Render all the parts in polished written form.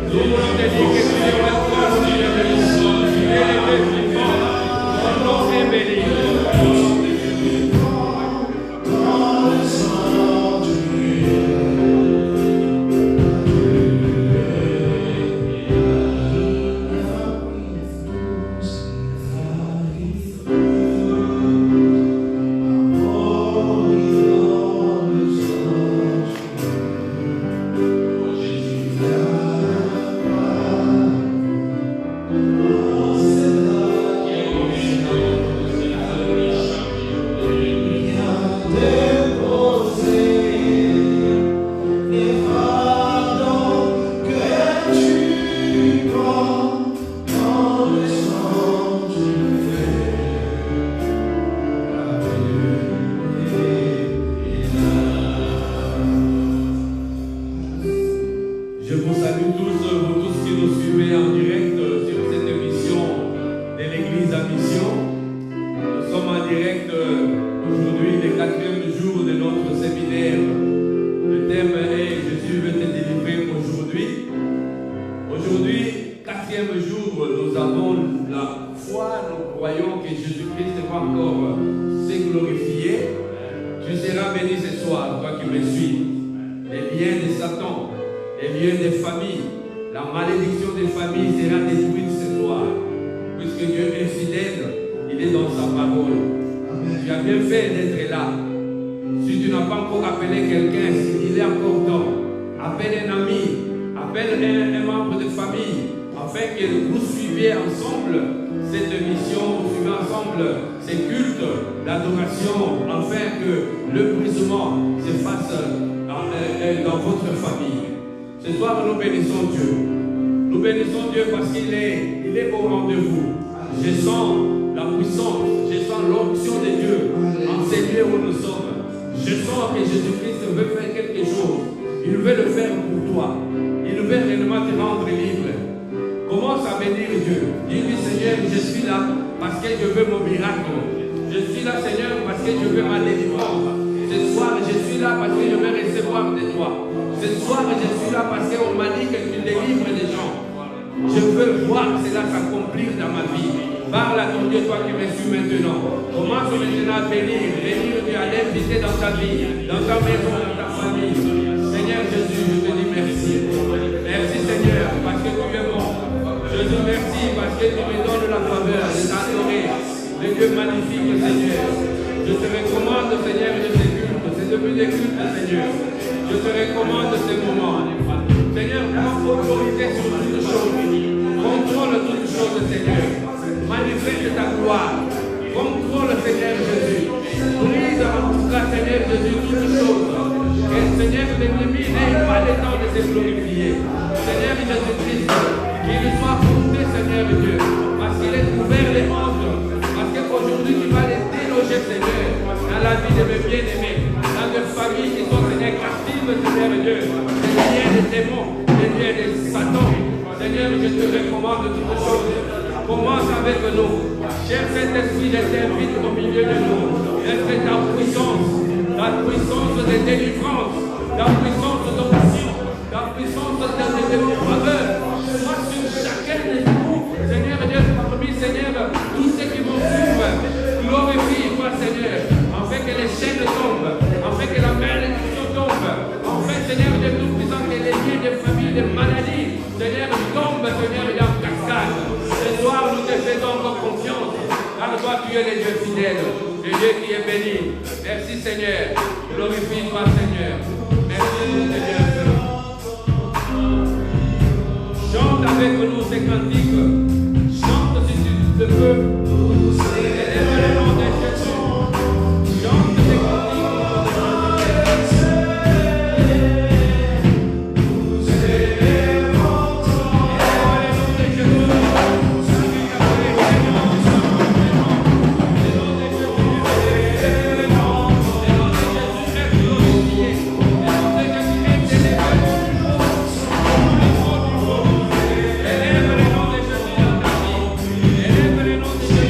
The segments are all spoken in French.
Nous voulons te dire que tu es le roi, tu es le Dieu. Tu es le Dieu vivant. Ton nom est béni. Je vous salue tous, vous tous qui nous suivez en direct sur cette émission de l'Église à Mission. Nous sommes en direct aujourd'hui, le 4e jour de notre séminaire. Le thème est Jésus veut te délivrer aujourd'hui. Aujourd'hui, 4e jour, nous avons la foi, nous croyons que Jésus-Christ va encore se glorifier. Tu seras béni ce soir, toi qui me suis. Les liens de Satan, les liens des familles, la malédiction des familles sera détruite ce soir. Puisque Dieu est fidèle, il est dans sa parole. Amen. Tu as bien fait d'être là. Si tu n'as pas encore appelé quelqu'un, s'il est encore temps, appelle un ami, appelle un membre de famille, afin que vous suiviez ensemble cette mission, vous suivez ensemble ces cultes d'adoration, afin que le brisement se fasse dans votre famille. Ce soir, nous bénissons Dieu. Nous bénissons Dieu parce qu'il est au rendez-vous. Je sens la puissance, je sens l'onction de Dieu en ces lieux où nous sommes. Je sens que Jésus-Christ veut faire quelque chose. Il veut le faire pour toi. Il veut réellement te rendre libre. Commence à bénir Dieu. Dis-lui, Seigneur, je suis là parce que je veux mon miracle. Je suis là, Seigneur, parce que je veux ma délivrance. Ce soir, je suis là parce que je veux recevoir de toi. Ce soir, je suis là parce qu'on m'a dit que tu délivres des gens. Je veux voir cela s'accomplir dans ma vie. Parle à ton Dieu, toi qui me suis maintenant. Commence maintenant à bénir Dieu, à l'inviter dans ta vie, dans ta maison, dans ta famille. Seigneur Jésus, je te dis merci. Merci Seigneur, parce que tu es bon. Je te remercie parce que tu me donnes la faveur de t'adorer. Le Dieu magnifique, Seigneur. Je te recommande, Seigneur, de tes cultes. C'est depuis des cultes, Seigneur. Je te recommande ces moments. Seigneur, prends autorité sur toutes choses. Contrôle toutes choses, Seigneur. Manifeste ta gloire. Contrôle, Seigneur Jésus. Brise en tout cas, Seigneur Jésus, toutes choses. Que Seigneur, l'ennemi n'ait pas le temps de se glorifier. Seigneur Jésus-Christ, qu'il soit fondé, Seigneur Dieu. Parce qu'il est ouvert les hontes. Parce qu'aujourd'hui, tu vas les déloger, Seigneur, dans la vie de mes bien-aimés. Dans des familles qui sont, Seigneur, captives, Seigneur Dieu. Des liens de démons, des liens de Satan. Seigneur, je te recommande toutes choses. Commence avec nous. Cher Saint-Esprit, je t'invite au milieu de nous. Laisse ta puissance de délivrance, ta puissance d'onction, ta puissance de faveur. Sois sur chacun de nous, Seigneur Dieu, parmi, Seigneur, tous ceux qui vont suivre. Glorifie-toi, Seigneur, afin que les chaînes tombent, afin que la malédiction tombe, afin, Seigneur Dieu, nous puissons que les liens de famille, de maladies, Seigneur, tombent, Seigneur, en cascade. Ce soir, nous te faisons encore confiance, car toi, tu es le Dieu fidèle, le Dieu qui est béni. Merci, Seigneur. Glorifie-toi, Seigneur. Merci, Seigneur. Chante avec nous ces cantiques. Chante si tu le veux. Élève le nom de Jésus. Chante ces cantiques. Élève le nom de Jésus.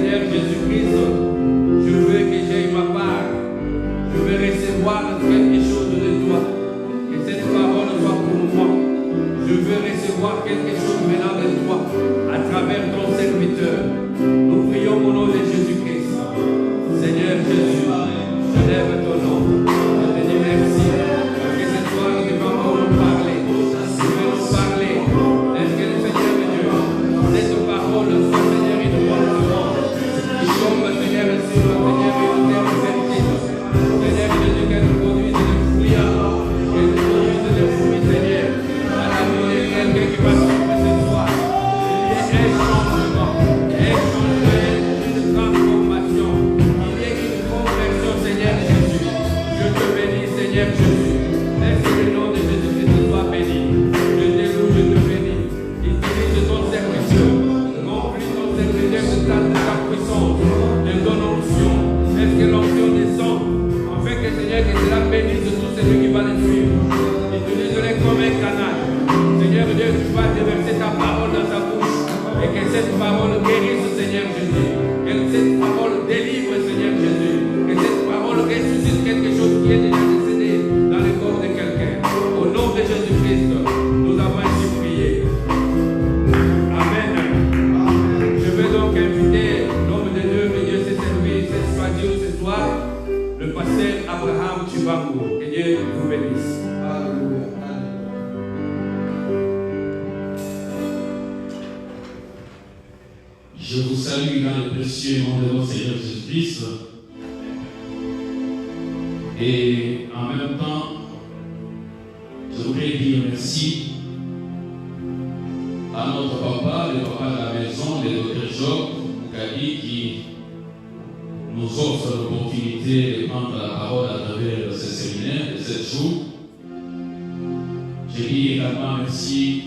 Seigneur Jésus-Christ, je veux que j'aie ma part. Je veux recevoir quelque chose de toi. Que cette parole soit pour moi. Je veux recevoir quelque chose venant de toi à travers ton serviteur. Nous prions au nom de Jésus-Christ. Seigneur Jésus, je lève ton nom. Je te dis merci. Parce que cette soirée, tu vas nous parler. Tu veux nous parler. Est-ce que le Seigneur de Dieu, cette parole soit, Seigneur, une bonne parole. Qui tombe, Seigneur, sur le Seigneur, une terre fertile. Seigneur Jésus, qu'elle nous conduise des fruits. Qu'elle nous conduise des fruits, Seigneur. À la vie de quelqu'un qui va suivre cette soir. Il y ait un changement. Une transformation. Il y ait une conversion, Seigneur Jésus. Je te bénis, Seigneur Jésus. Laisse le nom de Jésus-Christ soit béni. Je te loue, je te bénis. Utilise ton serviteur. Remplis ton serviteur de ta puissance, de ton onction. Est-ce que l'onction descend? En fait, que Seigneur, que cela bénisse tout celui qui va le suivre. Utilise-le comme un canal. Seigneur Dieu, tu vas déverser ta parole dans sa bouche. Et que cette parole guérisse, Seigneur Jésus. Que cette parole délivre, Seigneur Jésus. Que cette parole ressuscite quelque chose qui est déjà décédé dans le corps de quelqu'un. Au nom de Jésus-Christ, nous avons ainsi prié. Amen. Je vais donc inviter l'homme de Dieu que Dieu s'est servi, s'est choisi ce soir, le pasteur Abraham Chibango. Que Dieu vous bénisse. Alléluia. Je vous salue dans le précieux nom de notre Seigneur Jésus-Christ. Et en même temps, je voudrais dire merci à notre papa, le papa de la maison, le docteur Job Moukadi, qui nous offre l'opportunité de prendre la parole à travers ce séminaire de 7 jours. Je dis également merci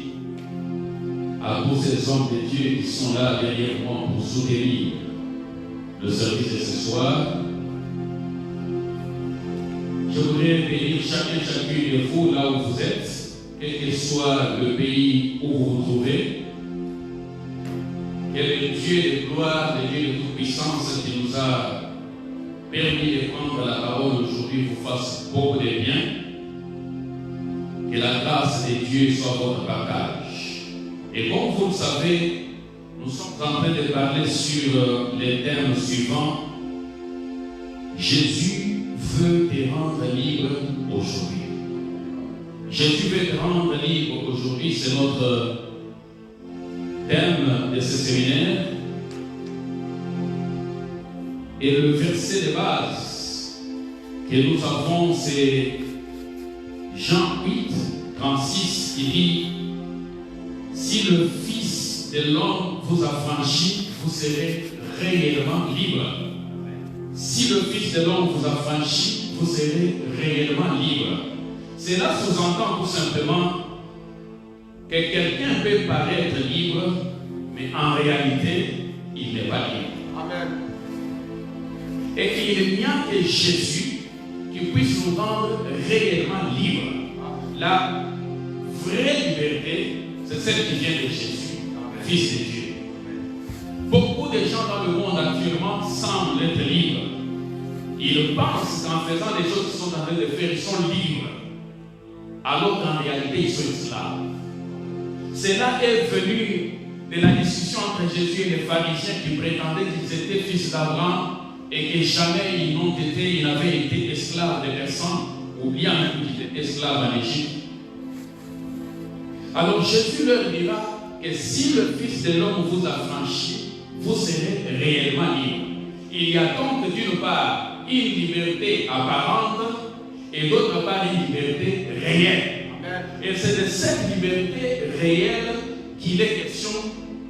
à tous ces hommes de Dieu qui sont là derrière moi pour soutenir le service de ce soir. Je voudrais bénir chacune de vous là où vous êtes, quel que soit le pays où vous vous trouvez. Que le Dieu de gloire, le Dieu de toute puissance qui nous a permis de prendre la parole aujourd'hui vous fasse beaucoup de bien. Que la grâce de Dieu soit votre partage. Et comme vous le savez, nous sommes en train de parler sur les termes suivants. Jésus veut te rendre libre aujourd'hui. Jésus veut te rendre libre aujourd'hui, c'est notre thème de ce séminaire. Et le verset de base que nous avons, c'est Jean 8, 36, qui dit: si le Fils de l'homme vous affranchit, vous serez réellement libre. Si le Fils de l'homme vous affranchit, vous serez réellement libre. Cela sous-entend tout simplement que quelqu'un peut paraître libre, mais en réalité, il n'est pas libre. Amen. Et qu'il n'y a que Jésus qui puisse nous rendre réellement libres. La vraie liberté, c'est celle qui vient de Jésus, Fils de Dieu. Beaucoup de gens dans le monde actuellement semblent être libres. Ils pensent qu'en faisant les choses qu'ils sont en train de faire, ils sont libres. Alors qu'en réalité, ils sont esclaves. Cela est venu de la discussion entre Jésus et les pharisiens qui prétendaient qu'ils étaient fils d'Abraham et que jamais ils n'avaient été esclaves de personne, ou bien même qu'ils étaient esclaves en Égypte. Alors Jésus leur dira que si le Fils de l'homme vous affranchit, vous serez réellement libre. Il y a donc d'une part une liberté apparente et d'autre part une liberté réelle. Et c'est de cette liberté réelle qu'il est question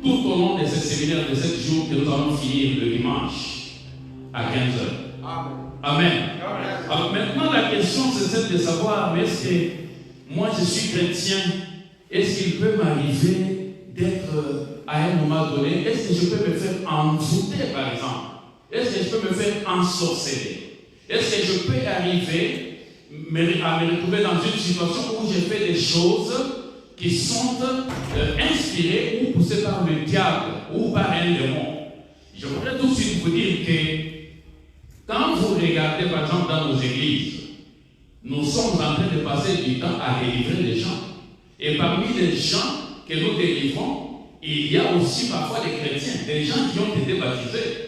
tout au long de ce séminaire de 7 jours que nous allons finir le dimanche à 15h. Amen. Amen. Alors maintenant la question c'est celle de savoir, mais est-ce que moi je suis chrétien? Est-ce qu'il peut m'arriver d'être à un moment donné, est-ce que je peux me faire envoûter par exemple? Est-ce que je peux me faire ensorceler? Est-ce que je peux arriver à me retrouver dans une situation où je fais des choses qui sont inspirées ou poussées par le diable ou par un démon? Je voudrais tout de suite vous dire que quand vous regardez par exemple dans nos églises, nous sommes en train de passer du temps à délivrer les gens. Et parmi les gens que nous délivrons, il y a aussi parfois des chrétiens, des gens qui ont été baptisés.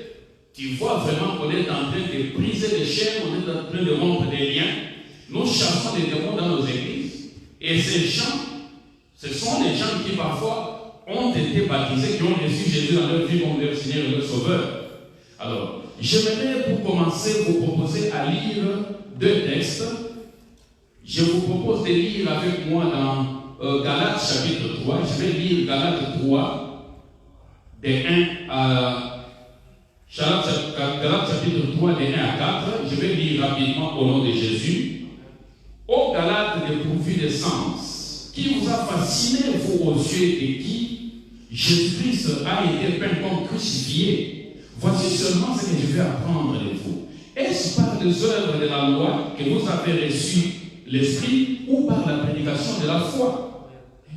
Tu vois vraiment qu'on est en train de briser les chaînes, on est en train de rompre des liens. Nous chassons les démons dans nos églises. Et ces gens, ce sont des gens qui parfois ont été baptisés, qui ont reçu Jésus dans leur vie comme leur Seigneur et leur Sauveur. Alors, j'aimerais pour commencer vous proposer à lire deux textes. Je vous propose de lire avec moi dans Galates chapitre 3. Je vais lire Galates 3, de 1 à Galates chapitre 3, de 1 à 4. Je vais lire rapidement au nom de Jésus. Ô Galates dépourvus de sens, qui vous a fasciné, vous aux yeux et qui Jésus-Christ a été peint comme crucifié. Voici seulement ce que je vais apprendre de vous. Est-ce par les œuvres de la loi que vous avez reçu l'Esprit ou par la prédication de la foi?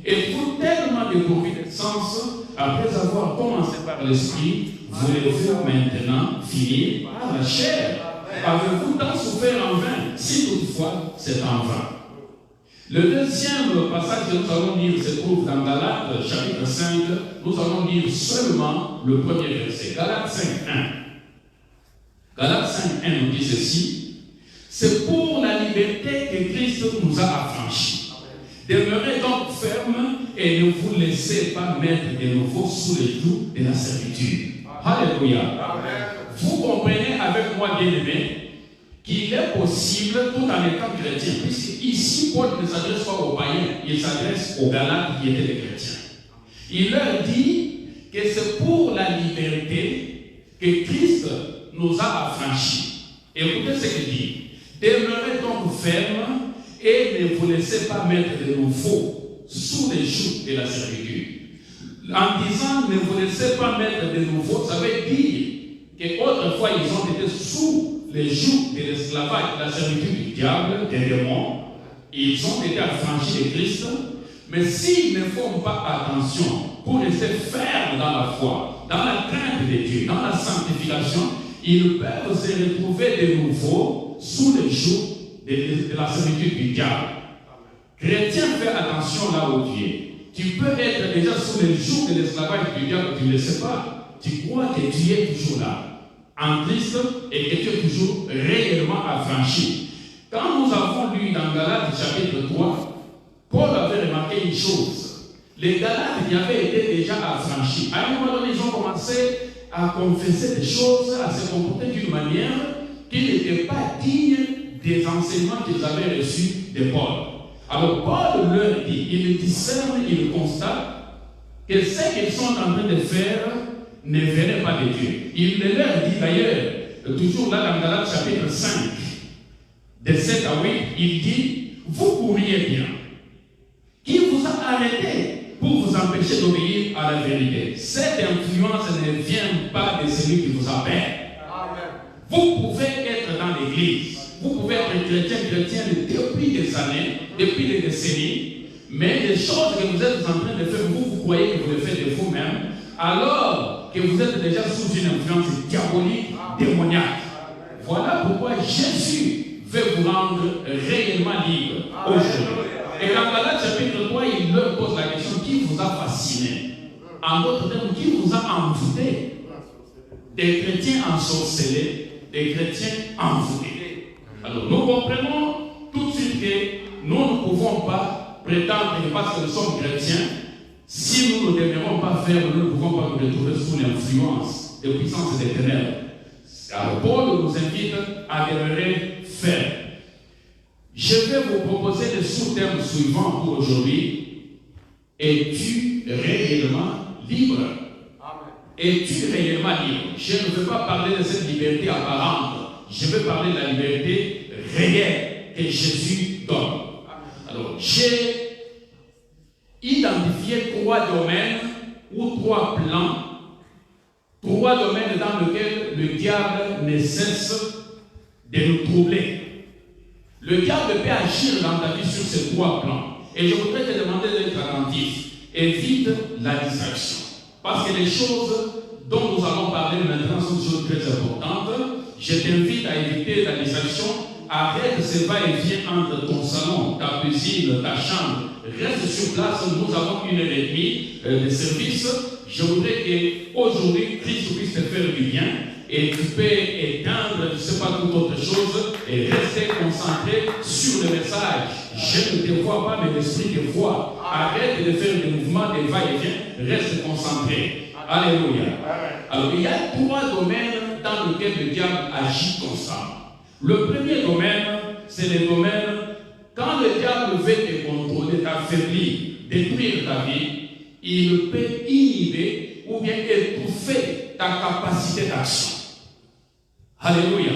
Et vous tellement dépourvus de sens, après avoir commencé par l'Esprit, vous devez maintenant finir par la chair. Avez-vous tant souffert en vain? Si toutefois c'est en vain. Le deuxième passage que nous allons lire se trouve dans Galates chapitre 5. Nous allons lire seulement le premier verset. Galates 5, 1. Galates 5, 1 nous dit ceci. C'est pour la liberté que Christ nous a affranchis. Demeurez donc fermes et ne vous laissez pas mettre de nouveau sous les jougs de la servitude. Alléluia. Vous comprenez avec moi, bien-aimés, qu'il est possible, tout en étant chrétien, puisque ici, Paul ne s'adresse pas aux païens, il s'adresse aux Galates qui étaient des chrétiens. Il leur dit que c'est pour la liberté que Christ nous a affranchis. Écoutez ce qu'il dit. Demeurez donc fermes et ne vous laissez pas mettre de nouveau sous les jougs de la servitude. En disant ne vous laissez pas mettre de nouveau, ça veut dire qu'autrefois ils ont été sous les jougs de l'esclavage, de la servitude du diable, des démons. Ils ont été affranchis de Christ. Mais s'ils ne font pas attention pour rester fermes dans la foi, dans la crainte de Dieu, dans la sanctification, ils peuvent se retrouver de nouveau sous les jougs de la servitude du diable. Chrétien, fais attention là où tu es. Tu peux être déjà sous les jougs de l'esclavage du diable, tu ne le sais pas. Tu crois que tu es toujours là, en Christ, et que tu es toujours réellement affranchi. Quand nous avons lu dans Galates chapitre 3, Paul avait remarqué une chose. Les Galates qui avaient été déjà affranchis, à un moment donné, ils ont commencé à confesser des choses, à se comporter d'une manière qui n'était pas digne des enseignements qu'ils avaient reçus de Paul. Alors Paul leur dit, il discerne, il constate que ce qu'ils sont en train de faire ne venait pas de Dieu. Il leur dit d'ailleurs, toujours là dans Galates chapitre 5, de 7 à 8, il dit, vous courriez bien. Qui vous a arrêté pour vous empêcher d'obéir à la vérité? Cette influence ne vient pas de celui qui vous appelle. Vous pouvez être dans l'église, vous pouvez être chrétien depuis des années, depuis des décennies, mais les choses que vous êtes en train de faire, vous croyez que vous le faites de vous-même, alors que vous êtes déjà sous une influence diabolique, démoniaque. Voilà pourquoi Jésus veut vous rendre réellement libre aujourd'hui. Et dans Galates chapitre 3, il leur pose la question, qui vous a fasciné? En d'autres termes, qui vous a envoûté? Des chrétiens ensorcelés, des chrétiens envoûtés. Alors nous comprenons tout de suite que nous ne pouvons pas prétendre que parce que nous sommes chrétiens, si nous ne demeurons pas fermes, nous ne pouvons pas nous retrouver sous l'influence des puissances des ténèbres. Alors Paul nous invite à demeurer fermes. Je vais vous proposer le sous-thème suivant pour aujourd'hui. Es-tu réellement libre? Es-tu réellement libre? Je ne veux pas parler de cette liberté apparente. Je veux parler de la liberté réelle que Jésus donne. Alors, j'ai identifié 3 domaines ou 3 plans, 3 domaines dans lesquels le diable ne cesse de nous troubler. Le diable peut agir dans ta vie sur ces 3 plans. Et je voudrais te demander d'être attentif. Évite la distraction. Parce que les choses dont nous allons parler maintenant sont des choses très importantes. Je t'invite à éviter la distraction. Arrête ce va-et-vient entre ton salon, ta cuisine, ta chambre. Reste sur place. Nous avons 1h30 de service. Je voudrais qu'aujourd'hui, Christ puisse te faire du bien. Et tu peux éteindre, je ne sais pas, toute autre chose et rester concentré sur le message. Je ne te vois pas, mais l'esprit te voit. Arrête de faire des mouvements, des va-et-vient. Reste concentré. Alléluia. Alors, il y a 3 domaines dans lesquels le diable agit constamment. Le premier domaine, c'est le domaine quand le diable veut te contrôler, t'affaiblir, détruire ta vie, il peut inhiber ou bien étouffer ta capacité d'action. Alléluia.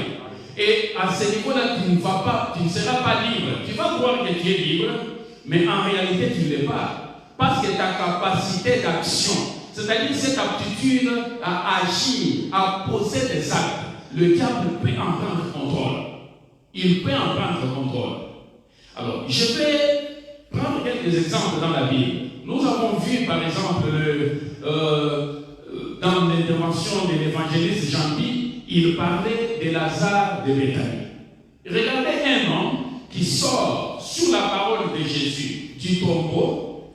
Et à ce niveau-là, tu ne seras pas libre. Tu vas croire que tu es libre, mais en réalité, tu ne l'es pas. Parce que ta capacité d'action, c'est-à-dire cette aptitude à agir, à poser des actes, le diable peut en prendre contrôle. Il peut en prendre contrôle. Alors, je vais prendre quelques exemples dans la Bible. Nous avons vu, par exemple, dans l'intervention de l'évangéliste Jean-Pierre, il parlait de Lazare de Béthanie. Regardez un homme qui sort sur la parole de Jésus du tombeau.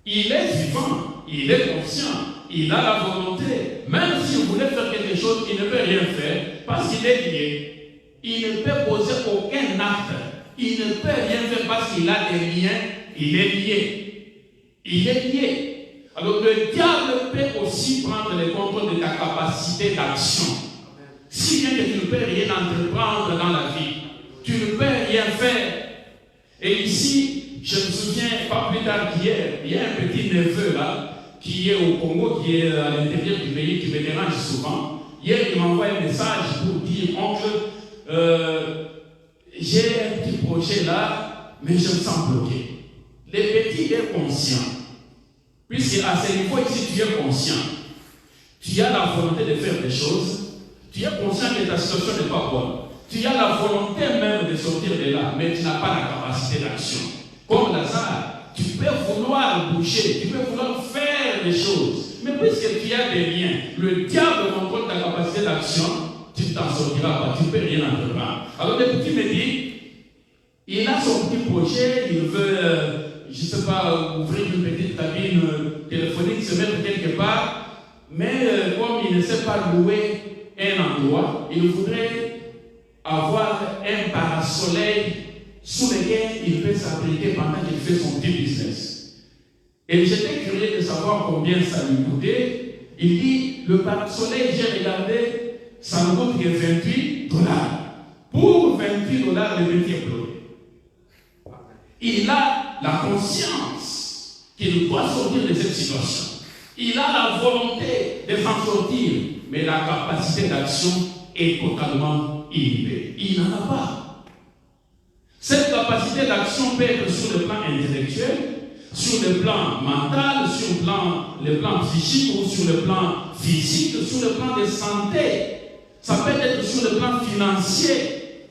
Il est vivant, il est conscient, il a la volonté. Même s'il voulait faire quelque chose, il ne peut rien faire parce qu'il est lié. Il ne peut poser aucun acte. Il ne peut rien faire parce qu'il a des liens. Il est lié. Il est lié. Alors le diable peut aussi prendre le contrôle de ta capacité d'action. Si bien que tu ne peux rien entreprendre dans la vie, tu ne peux rien faire. Et ici, je me souviens, pas plus tard qu'hier, il y a un petit neveu là, qui est au Congo, qui est à l'intérieur du pays, qui me dérange souvent. Hier, il m'envoie un message pour dire, oncle, j'ai un petit projet là, mais je me sens bloqué. Le petit est conscient. Puisque à ce niveau ici, tu es conscient. Tu as la volonté de faire des choses. Tu es conscient que ta situation n'est pas bonne. Tu as la volonté même de sortir de là, mais tu n'as pas la capacité d'action. Comme Lazare, tu peux vouloir bouger, tu peux vouloir faire des choses. Mais puisque tu as des liens, le diable contrôle ta capacité d'action, tu ne t'en sortiras pas, tu ne peux rien entreprendre. Alors le petit me dit, il a son petit projet, il veut, je ne sais pas, ouvrir une petite cabine téléphonique, se mettre quelque part, mais comme il ne sait pas louer un endroit, il voudrait avoir un parasoleil sous lequel il peut s'abriter pendant qu'il fait son petit business. Et j'étais curieux de savoir combien ça lui coûtait. Il dit, le parasoleil, j'ai regardé, ça me coûte que $28. Pour $28, le petit est bloqué. Il a la conscience qu'il doit sortir de cette situation. Il a la volonté de s'en sortir, mais la capacité d'action est totalement inhibée. Il n'en a pas. Cette capacité d'action peut être sur le plan intellectuel, sur le plan mental, sur le plan psychique ou sur le plan physique, sur le plan de santé. Ça peut être sur le plan financier,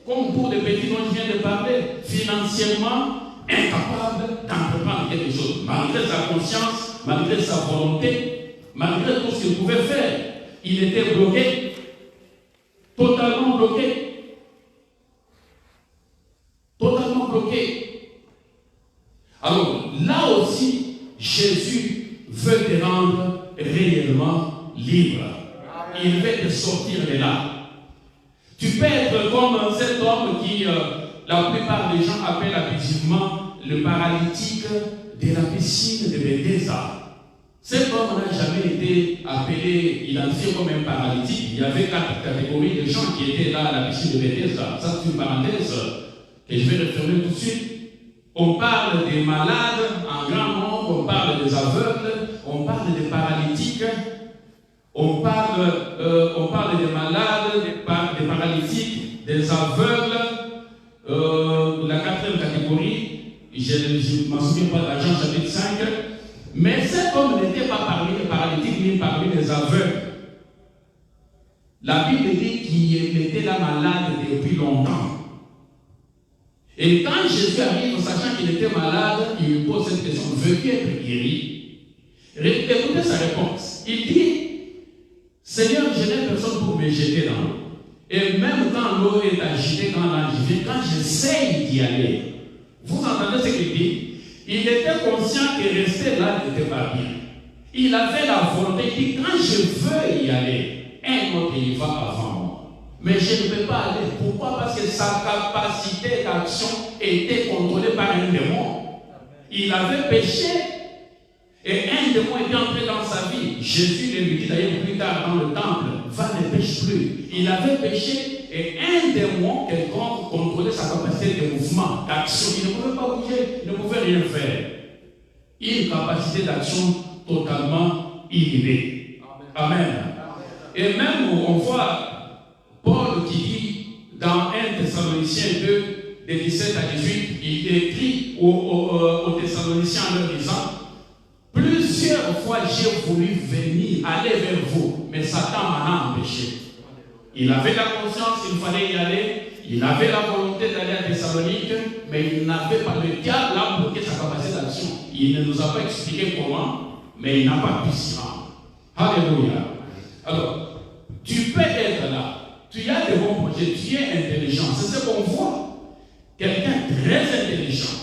comme pour les petits dont je viens de parler, financièrement incapable d'entreprendre quelque chose, malgré sa conscience, malgré sa volonté, malgré tout ce qu'il pouvait faire. Il était bloqué, totalement bloqué. Totalement bloqué. Alors, là aussi, Jésus veut te rendre réellement libre. Il veut te sortir de là. Tu peux être comme cet homme qui, la plupart des gens appellent abusivement le paralytique de la piscine de Bethesda. Cet homme n'a jamais été appelé, identifié comme un paralytique. Il y avait 4 catégories de gens qui étaient là à la piscine de Bethesda. Ça, c'est une parenthèse que je vais refermer tout de suite. On parle des malades en grand nombre, on parle des aveugles, on parle des paralytiques, on parle des malades, des paralytiques, des aveugles. La 4e catégorie, je ne m'en souviens pas de Jean chapitre 5, mais cet homme n'était pas parmi les paralytiques ni parmi les aveugles. La Bible dit qu'il était là malade depuis longtemps. Et quand Jésus arrive, sachant qu'il était malade, il lui pose cette question, veux-tu être guéri? Écoutez sa réponse. Il dit, Seigneur, je n'ai personne pour me jeter dans l'eau. Et même quand l'eau est agitée, quand l'ange vient, quand j'essaye d'y aller, vous entendez ce qu'il dit? Il était conscient que rester là n'était pas bien. Il avait la volonté, il dit, quand je veux y aller, un autre y va avant moi. Mais je ne peux pas aller. Pourquoi? Parce que sa capacité d'action était contrôlée par un démon. Il avait péché. Et un démon était entré dans sa vie. Jésus lui dit d'ailleurs plus tard dans le temple, va, ne pêche plus. Il avait péché et un démon quelconque contrôlait sa capacité de mouvement, d'action. Il ne pouvait pas bouger, il ne pouvait rien faire. Une capacité d'action totalement inhibée. Amen. Et même on voit Paul qui dit dans 1 Thessaloniciens 2, de 17 à 18, il écrit aux Thessaloniciens en leur disant, plusieurs fois j'ai voulu venir, aller vers vous, mais Satan m'a empêché. Il avait la conscience qu'il fallait y aller, il avait la volonté d'aller à Thessalonique, mais il n'avait pas, le diable a bloqué sa capacité d'action. Il ne nous a pas expliqué comment, mais il n'a pas pu s'y rendre. Alléluia. Alors, tu peux être là, tu as des bons projets, tu es intelligent, c'est ce qu'on voit. Quelqu'un très intelligent,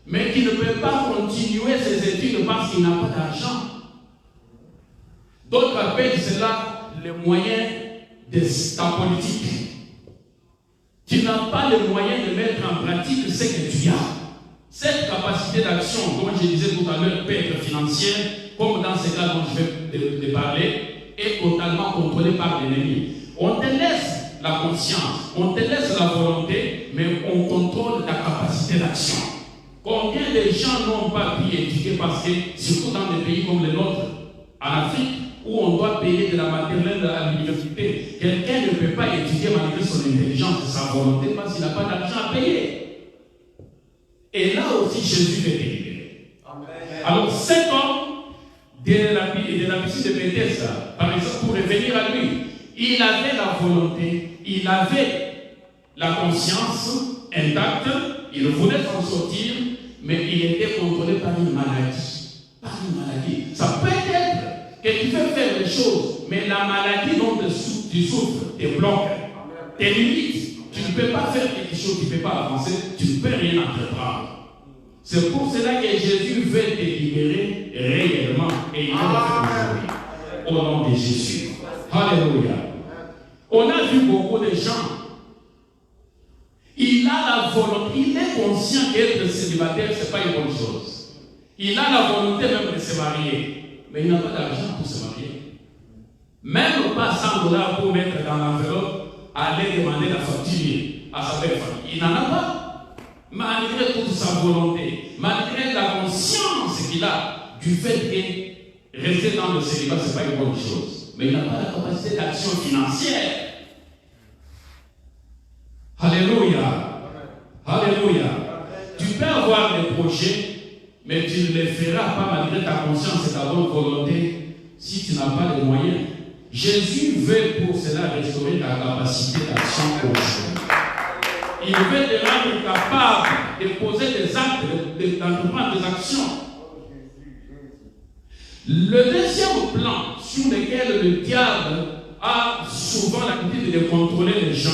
mais qui ne peut pas continuer ses études parce qu'il n'a pas d'argent. D'autres appellent cela le moyen de ta politique. Tu n'as pas le moyen de mettre en pratique ce que tu as. Cette capacité d'action, comme je disais tout à l'heure, peut être financière, comme dans ce cas dont je vais te parler, est totalement contrôlée par l'ennemi. On te laisse la conscience, on te laisse la volonté, mais on contrôle ta capacité d'action. Combien de gens n'ont pas pu étudier parce que, surtout dans des pays comme le nôtre, en Afrique, où on doit payer de la maternelle à l'université, quelqu'un ne peut pas étudier malgré son intelligence et sa volonté parce qu'il n'a pas d'argent à payer. Et là aussi, Jésus est libéré. Alors, cet homme de la piscine de Bethesda, par exemple, pour revenir à lui, il avait la volonté, il avait la conscience intacte, il voulait s'en sortir, mais il était contrôlé par une maladie. Par une maladie. Ça peut être que tu veux faire des choses, mais la maladie dont tu souffres te bloque, te limite. Tu ne peux pas faire quelque chose, tu ne peux pas avancer, tu ne peux rien entreprendre. C'est pour cela que Jésus veut te libérer réellement et il va le faire aujourd'hui. Au nom de Jésus. Alléluia. On a vu beaucoup de gens. Il a la volonté, il est conscient qu'être célibataire, ce n'est pas une bonne chose. Il a la volonté même de se marier, mais il n'a pas d'argent pour se marier. Même pas 100 $ pour mettre dans l'enveloppe, aller demander la facture à sa belle famille. Il n'en a pas. Malgré toute sa volonté, malgré la conscience qu'il a du fait que rester dans le célibat, ce n'est pas une bonne chose. Mais il n'a pas la capacité d'action financière. Alléluia. Alléluia. Tu peux avoir des projets, mais tu ne les feras pas malgré ta conscience et ta bonne volonté si tu n'as pas les moyens. Jésus veut pour cela restaurer ta capacité d'action aujourd'hui. Il veut te rendre capable de poser des actes, d'entreprendre des actions. Le deuxième plan sur lequel le diable a souvent l'habitude de contrôler les gens,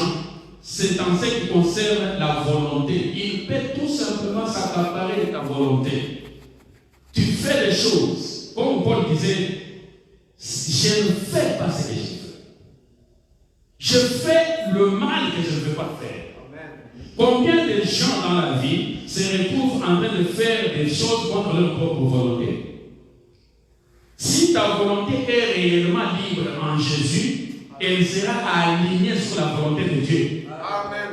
c'est en ce qui concerne la volonté. Il peut tout simplement s'accaparer de ta volonté. Tu fais des choses, comme Paul disait, je ne fais pas ce que je veux. Je fais le mal que je ne veux pas faire. Combien de gens dans la vie se retrouvent en train de faire des choses contre leur propre volonté? Si ta volonté est réellement libre en Jésus, elle sera alignée sur la volonté de Dieu. Amen.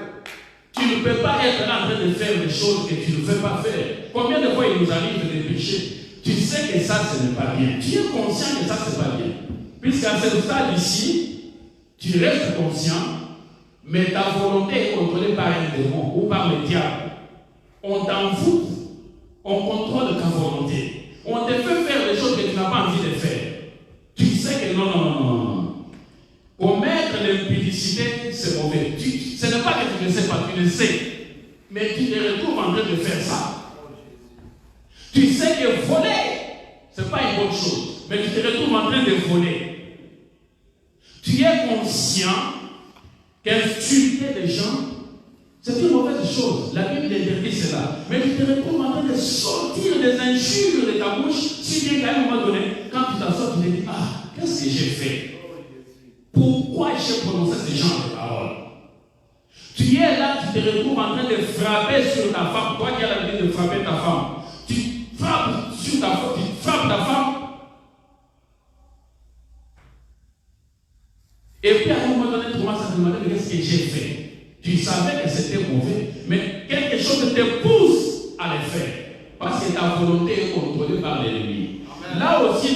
Tu ne peux pas être là en train de faire des choses que tu ne veux pas faire. Combien de fois il nous arrive de pécher? Tu sais que ça, ce n'est pas bien. Tu es conscient que ça, ce n'est pas bien. Puisqu'à ce stade ici, tu restes conscient, mais ta volonté est contrôlée par un démon ou par le diable. On t'envoûte, on contrôle ta volonté. On te fait faire des choses que tu n'as pas envie de faire. Tu sais que non. Commettre l'impudicité, c'est mauvais. Ce n'est pas que tu ne sais pas, tu le sais. Mais tu te retrouves en train de faire ça. Tu sais que voler, ce n'est pas une bonne chose. Mais tu te retrouves en train de voler. tu es conscient qu'insulter les gens, c'est une mauvaise chose. La Bible interdit cela. Mais tu te retrouves en train de sortir des injures de ta bouche, si bien qu'à un moment donné, quand tu t'assois, tu te dis, ah, qu'est-ce que j'ai fait? Pourquoi j'ai prononcé ce genre de paroles? Tu es là, tu te retrouves en train de frapper sur ta femme. Toi qui as l'habitude de frapper ta femme, tu frappes sur ta femme, tu frappes ta femme. Et puis à un moment donné, tu commences à te demander qu'est-ce que j'ai fait. Tu savais que c'était mauvais, mais quelque chose te pousse à le faire. Parce que ta volonté est contrôlée par l'ennemi. Là aussi,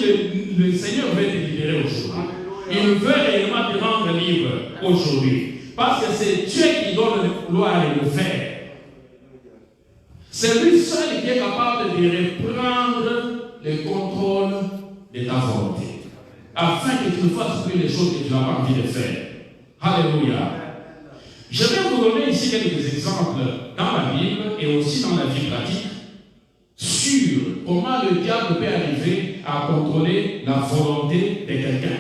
le Seigneur veut te libérer aujourd'hui. Il veut réellement te rendre libre aujourd'hui. Parce que c'est Dieu qui donne le pouvoir et le faire. C'est lui seul qui est capable de reprendre le contrôle de ta volonté. Afin que tu ne fasses plus les choses que tu n'as pas envie de faire. Alléluia. Je vais vous donner ici quelques exemples dans la Bible et aussi dans la vie pratique sur comment le diable peut arriver à contrôler la volonté de quelqu'un.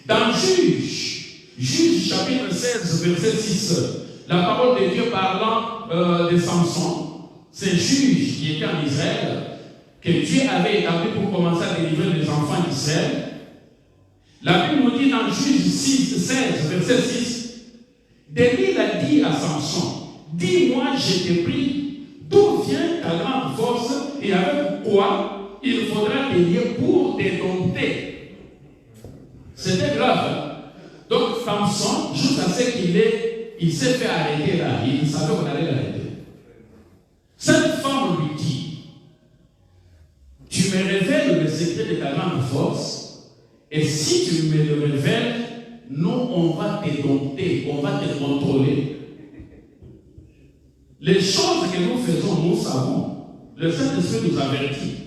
Dans Juge chapitre 16, verset 6, la parole de Dieu parlant de Samson, c'est Juge qui était en Israël, que Dieu avait établi pour commencer à délivrer les enfants d'Israël. La Bible nous dit dans Juge 16, verset 6, Delilah a dit à Samson, dis-moi, je te prie, d'où vient ta grande force et avec quoi il faudra te lier pour te dompter. C'était grave. Donc Samson, jusqu'à ce il s'est fait arrêter là, il savait qu'on allait l'arrêter. Cette femme lui dit, tu me révèles le secret de ta grande force, et si tu me le révèles, nous, on va te dompter, on va te contrôler. Les choses que nous faisons, nous savons. Le Saint-Esprit nous avertit.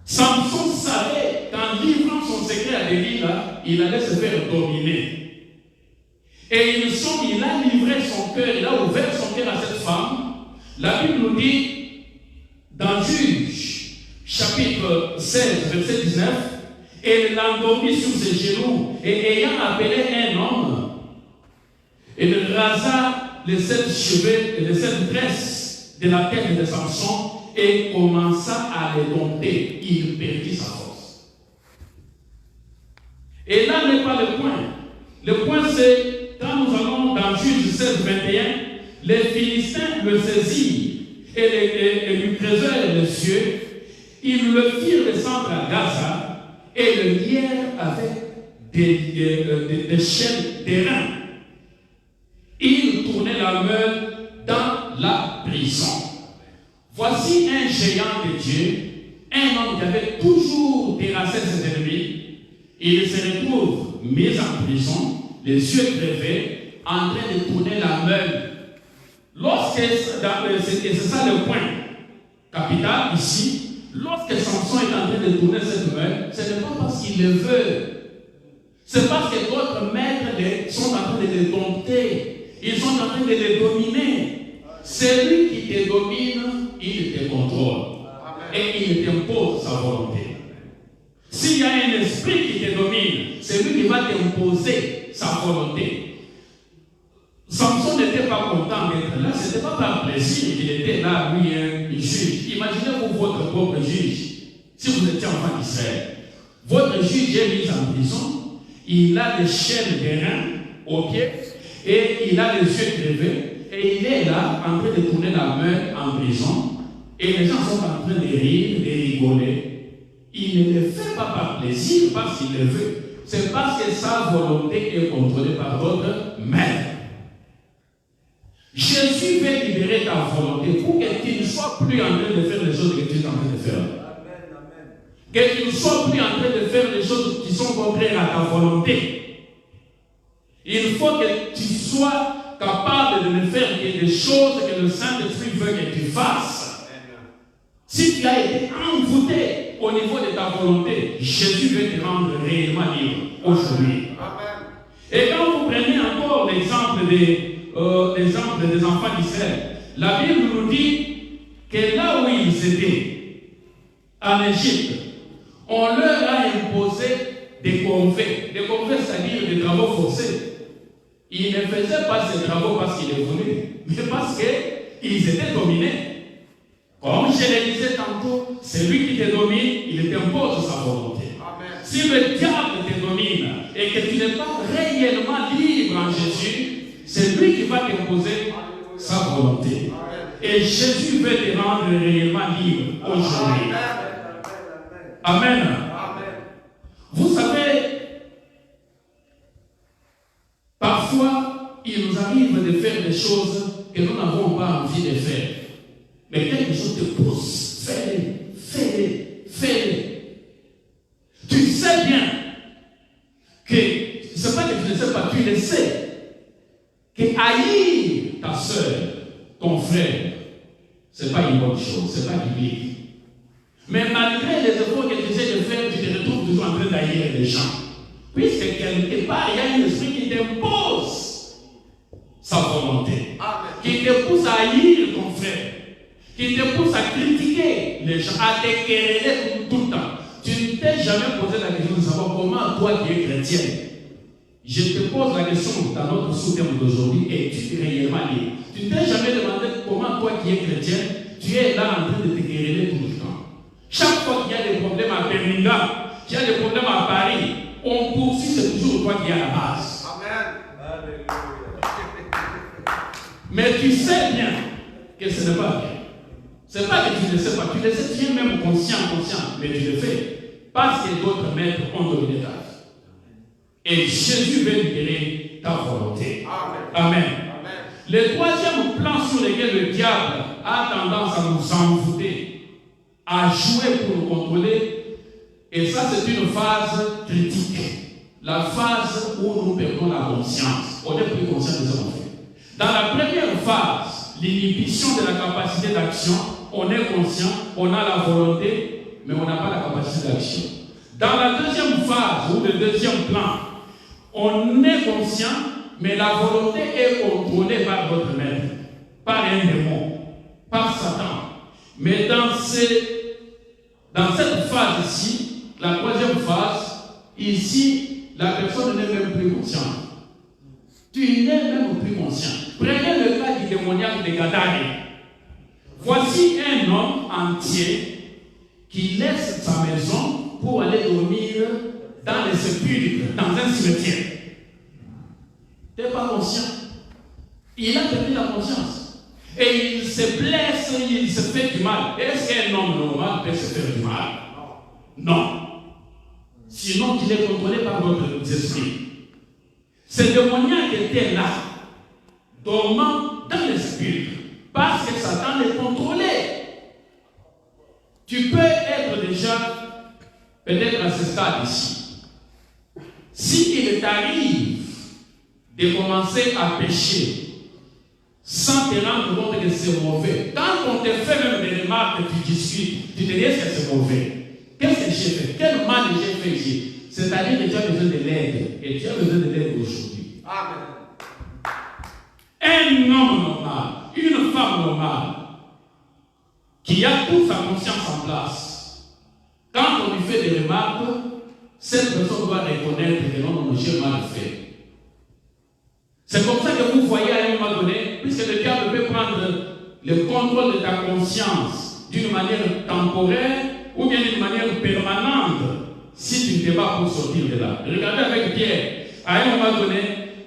Samson savait qu'en livrant son secret à Delilah, il allait se faire dominer. Et il a livré son cœur, il a ouvert son cœur à cette femme. La Bible nous dit, dans Juge, chapitre 16, verset 19, et l'endormit sur ses genoux, et ayant appelé un homme, il rasa les 7 cheveux et les 7 tresses de la tête de Samson et commença à les dompter. Il perdit sa force. Et là n'est pas le point. Le point c'est, quand nous allons dans Juge 16, 21, les Philistins le saisirent et lui creusèrent les cieux. Ils le firent descendre à Gaza et le lièrent avec des chaînes d'airain. Il tournait la meule dans la prison. Voici un géant de Dieu, un homme qui avait toujours terrassé ses ennemis. Il se retrouve mis en prison, les yeux crevés, en train de tourner la meule. Et c'est ça le point capital ici. Lorsque Samson est en train de tourner cette meule, ce n'est pas parce qu'il le veut. C'est parce que d'autres maîtres sont en train de les dompter. Ils sont en train de les dominer. Celui qui te domine, il te contrôle. Et il t'impose sa volonté. S'il y a un esprit qui te domine, c'est lui qui va t'imposer sa volonté. Samson n'était pas content d'être là, ce n'était pas par plaisir qu'il était là, lui, un juge. Imaginez-vous votre propre juge, si vous étiez enfant d'Israël. Votre juge est mis en prison, il a des chaînes d'airain aux pieds, et il a les yeux crevés, et il est là en train de tourner la main en prison, et les gens sont en train de rire, de rigoler. Il ne le fait pas par plaisir, parce qu'il le veut. C'est parce que sa volonté est contrôlée par d'autres maîtres. Jésus veut libérer ta volonté pour que tu ne sois plus en train de faire les choses que tu es en train de faire. Que tu ne sois plus en train de faire les choses qui sont contraires à ta volonté. Il faut que tu sois capable de ne faire que des choses que le Saint-Esprit veut que tu fasses. Si tu as été envoûté au niveau de ta volonté, Jésus veut te rendre réellement libre aujourd'hui. Et quand vous prenez encore l'exemple des enfants d'Israël, la Bible nous dit que là où ils étaient, en Égypte, on leur a imposé des convaincus. Des convaincus, c'est-à-dire des travaux forcés. Ils ne faisaient pas ces travaux parce qu'ils les voulaient, mais parce qu'ils étaient dominés. Comme je le disais tantôt, c'est lui qui te domine, il t'impose sa volonté. Amen. Si le diable te domine et que tu n'es pas réellement libre en Jésus, c'est lui qui va t'imposer sa volonté. Amen. Et Jésus veut te rendre réellement libre aujourd'hui. Amen. Amen. Vous savez, parfois, il nous arrive de faire des choses que nous n'avons pas envie de faire. Mais quelque chose te pousse, fais-les, fais-les, fais-les. Tu sais bien que, c'est pas que tu ne sais pas, tu le sais, que haïr ta soeur, ton frère, c'est pas une bonne chose, c'est pas biblique. Mais malgré les efforts que tu essaies de faire, tu te retrouves toujours en train d'haïr les gens. Puisque quelque part, il y a un esprit qui t'impose sa volonté, qui te pousse à haïr ton frère, qui te pousse à critiquer les gens, à te quereller tout le temps. Tu ne t'es jamais posé la question de savoir comment toi qui es chrétien. Je te pose la question dans notre sous-thème d'aujourd'hui, es-tu réellement libre? Tu ne t'es jamais demandé comment toi qui es chrétien, tu es là en train de te quereller tout le temps. Chaque fois qu'il y a des problèmes à Birmingham, qu'il y a des problèmes à Paris, on poursuit, c'est toujours toi qui es à la base. Amen. Mais tu sais bien que ce n'est pas bien. Ce n'est pas que tu ne sais pas, tu le sais, tu es même conscient, mais tu le fais parce que d'autres maîtres ont dominé ta vie. Et Jésus veut libérer ta volonté. Amen. Amen. Amen. Le troisième plan sur lequel le diable a tendance à nous envoûter, à jouer pour nous contrôler, et ça c'est une phase critique. La phase où nous perdons la conscience. On est plus conscient de ce qu'on fait. Dans la première phase, l'inhibition de la capacité d'action, on est conscient, on a la volonté, mais on n'a pas la capacité d'action. Dans la deuxième phase, ou le deuxième plan, on est conscient, mais la volonté est contrôlée par votre maître, par un démon, par Satan. Mais dans cette phase-ci, la troisième phase, ici, la personne n'est même plus consciente. Tu n'es même plus conscient. Prenez le cas du démoniaque de Gadara. Voici un homme entier qui laisse sa maison pour aller dormir dans les sépulcres, dans un cimetière. Tu n'es pas conscient. Il a perdu la conscience. Et il se blesse, il se fait du mal. Est-ce qu'un homme normal peut se faire du mal? Non. Sinon, il est contrôlé par votre esprit. Ce démoniaque était là, dormant dans les sépulcres, parce que Satan les contrôlait. Tu peux être déjà, peut-être à ce stade ici. S'il t'arrive de commencer à pécher, sans te rendre compte que c'est mauvais, quand on te fait même des remarques, tu discutes, tu te dis est-ce que c'est mauvais? Qu'est-ce que j'ai fait? Quel mal j'ai fait ici? C'est-à-dire que tu as besoin de l'aide. Et tu as besoin de l'aide aujourd'hui. Amen. Un homme normal, une femme normale, qui a toute sa conscience en place, quand on lui fait des remarques, cette personne doit reconnaître que non, j'ai mal fait. C'est comme ça que vous voyez à un moment donné, puisque le diable peut prendre le contrôle de ta conscience d'une manière temporaire ou bien d'une manière permanente si tu ne t'es pas pour sortir de là. Regardez avec Pierre, à un moment donné,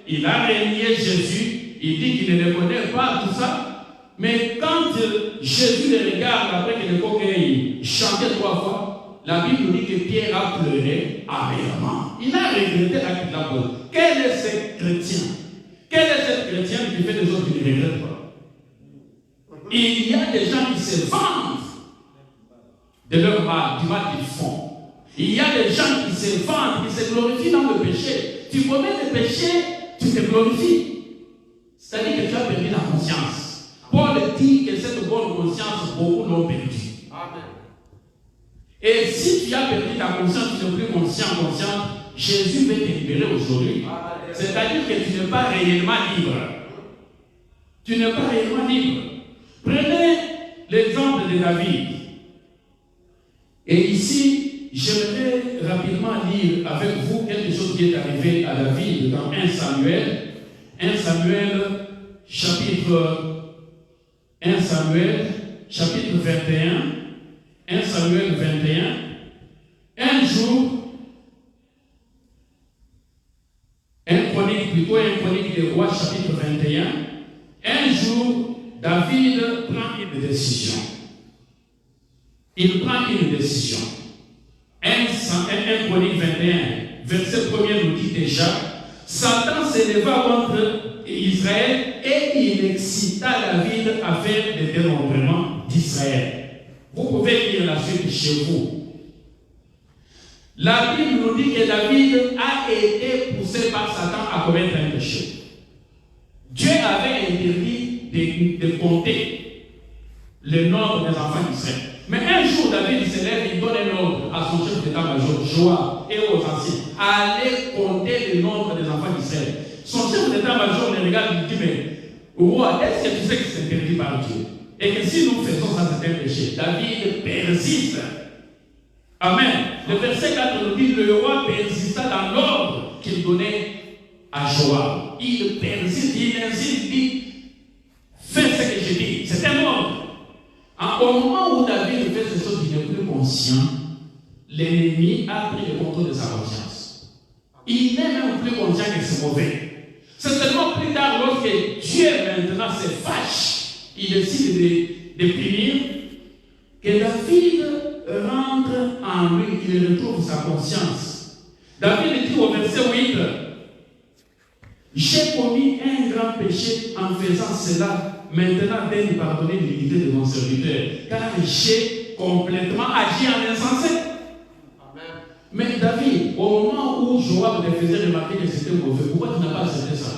il a renié Jésus, il dit qu'il ne le connaît pas, tout ça, mais quand Jésus le regarde après que le coquin chantait 3 fois, la Bible dit que Pierre a pleuré amèrement. Il a regretté l'acte de la faute. Quel est ce chrétien? Quel est ce chrétien qui fait des autres qui ne regrettent pas? Il y a des gens qui se vantent de leur mal, du mal qu'ils font. Il y a des gens qui se vantent, qui se glorifient dans le péché. Tu commets le péché, tu te glorifies. C'est-à-dire que tu as perdu la conscience. Paul dit que cette bonne conscience, beaucoup l'ont perdu. Amen. Et si tu as perdu ta conscience, tu n'es plus conscient, Jésus veut te libérer aujourd'hui. C'est-à-dire que tu n'es pas réellement libre. Tu n'es pas réellement libre. Prenez l'exemple de David. Et ici, j'aimerais rapidement lire avec vous quelque chose qui est arrivé à David dans 1 Samuel. 1 Samuel, chapitre 21. 1 Samuel 21. Un jour, un chronique des rois, chapitre 21. Un jour, David prend une décision. Il prend une décision. 1 Chronique 21, verset 1er nous dit déjà, Satan s'éleva contre Israël et il excita David à faire le dénombrement d'Israël. Vous pouvez lire la suite chez vous. La Bible nous dit que David a été poussé par Satan à commettre un péché. Dieu avait interdit de compter le nombre des enfants d'Israël. Mais un jour, David se lève, il donne un ordre à son chef d'état-major, Joab, et aux anciens. Allez compter le nombre des enfants d'Israël. Son chef d'état-major le regarde et lui dit, mais roi, est-ce que tu sais que c'est interdit par Dieu? Et que si nous faisons ça, c'est un péché. David persiste. Amen. Le verset 4 nous dit, le roi persista dans l'ordre qu'il donnait à Joab. Il persiste, il insiste, il dit, fais ce que je dis. C'est un ordre. Au moment où David fait ces choses, il n'est plus conscient. L'ennemi a pris le contrôle de sa conscience. Il n'est même plus conscient que c'est mauvais. C'est seulement plus tard, lorsque Dieu maintenant se fâche, il décide de punir, que David rentre en lui, il retrouve sa conscience. David dit au verset 8, j'ai commis un grand péché en faisant cela. Maintenant, donne pardonner l'iniquité de mon serviteur, car j'ai complètement agi en insensé. Amen. Mais David, au moment où Joab te faisait remarquer que c'était mauvais, pourquoi tu n'as pas accepté ça?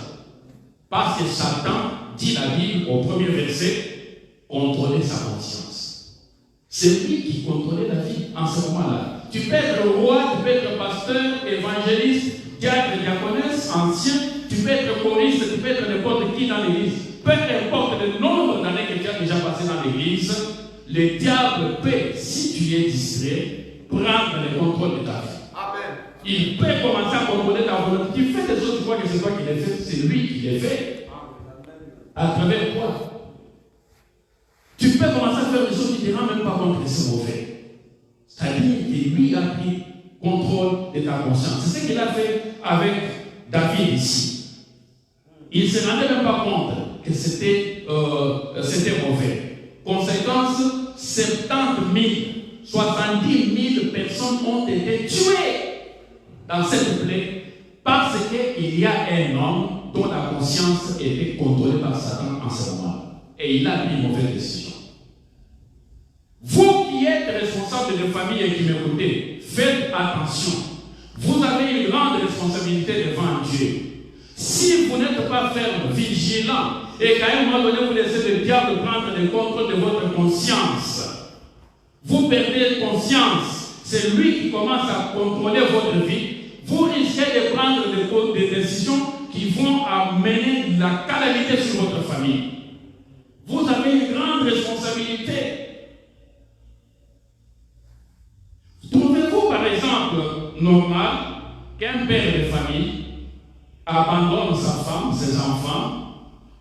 Parce que Satan, dit la Bible au premier verset, contrôlait sa conscience. C'est lui qui contrôlait David en ce moment-là. Tu peux être roi, tu peux être pasteur, évangéliste, diacre, diaconesse, ancien, tu peux être choriste, tu peux être n'importe qui dans l'église. Peu importe le nombre d'années que tu as déjà passé dans l'église, le diable peut, si tu es distrait, prendre le contrôle de ta vie. Amen. Il peut commencer à contrôler ta volonté. Tu fais des choses, tu crois que c'est toi qui les fais, c'est lui qui les fait. À travers toi. Tu peux commencer à faire des choses qui ne te rendent même pas compte que c'est mauvais. C'est-à-dire que lui a pris contrôle de ta conscience. C'est ce qu'il a fait avec David ici. Il ne se rendait même pas compte que c'était mauvais. Conséquence, 70 000, 70 000 personnes ont été tuées dans cette plaie parce qu'il y a un homme dont la conscience était contrôlée par Satan en ce moment. Et il a pris une mauvaise décision. Vous qui êtes responsables de famille et qui m'écoutez, faites attention. Vous avez une grande responsabilité devant Dieu. Si vous n'êtes pas ferme, vigilant, et qu'à un moment donné, vous laissez le diable prendre le contrôle de votre conscience, vous perdez conscience. C'est lui qui commence à contrôler votre vie. Vous risquez de prendre des décisions qui vont amener la calamité sur votre famille. Vous avez une grande responsabilité. Trouvez-vous par exemple normal qu'un père de famille abandonne sa femme, ses enfants,